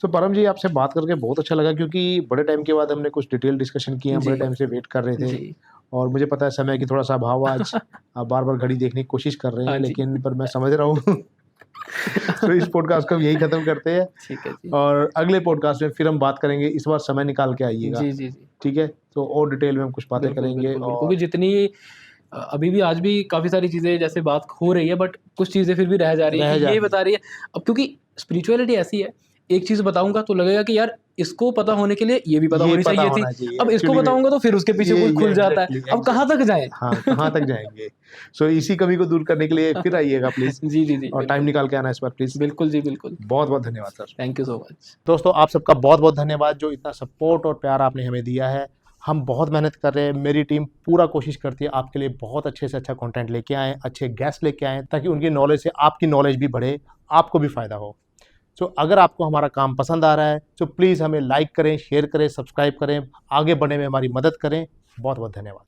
तो परम जी आपसे बात करके बहुत अच्छा लगा, क्योंकि बड़े टाइम के बाद हमने कुछ डिटेल डिस्कशन किए हैं, बड़े टाइम से वेट कर रहे थे, जी और मुझे पता है समय की थोड़ा सा अभाव आज, आप बार बार घड़ी देखने की कोशिश कर रहे हैं, हाँ जी। लेकिन पर मैं समझ रहा हूँ। तो इस पॉडकास्ट को हम यही खत्म करते हैं, ठीक है जी। और अगले पॉडकास्ट में फिर हम बात करेंगे, इस बार समय निकाल के आइएगा, जी जी जी, ठीक है? तो और डिटेल में हम कुछ बातें बिल्कुल करेंगे। बिल्कुल बिल्कुल, और क्योंकि जितनी अभी भी आज भी काफ़ी सारी चीज़ें जैसे बात हो रही है, बट कुछ चीज़ें फिर भी रह जा रही है, ये बता रही है। अब क्योंकि स्पिरिचुअलिटी ऐसी है, एक चीज़ बताऊंगा तो लगेगा कि यार इसको पता होने के लिए ये भी पता ये होनी पता चाहिए होना थी, चाहिए, अब इसको actually में बताऊंगा तो फिर उसके पीछे ये कोई खुल जाता है, exactly, अब कहाँ तक जाए। हाँ, कहाँ तक जाएंगे? सो इसी कमी को दूर करने के लिए फिर आइएगा प्लीज, जी जी जी, और टाइम निकाल के आना इस बार प्लीज। बिल्कुल जी बिल्कुल। बहुत बहुत धन्यवाद sir. Thank you so much दोस्तों, आप सबका बहुत बहुत धन्यवाद जो इतना सपोर्ट और प्यार आपने हमें दिया है। हम बहुत मेहनत कर रहे हैं, मेरी टीम पूरा कोशिश करती है आपके लिए बहुत अच्छे से अच्छा कंटेंट लेके आएँ, अच्छे गेस्ट लेके आएँ, ताकि उनकी नॉलेज से आपकी नॉलेज भी बढ़े, आपको भी फ़ायदा हो। तो अगर आपको हमारा काम पसंद आ रहा है तो प्लीज़ हमें लाइक करें, शेयर करें, सब्सक्राइब करें, आगे बढ़ने में हमारी मदद करें। बहुत बहुत धन्यवाद।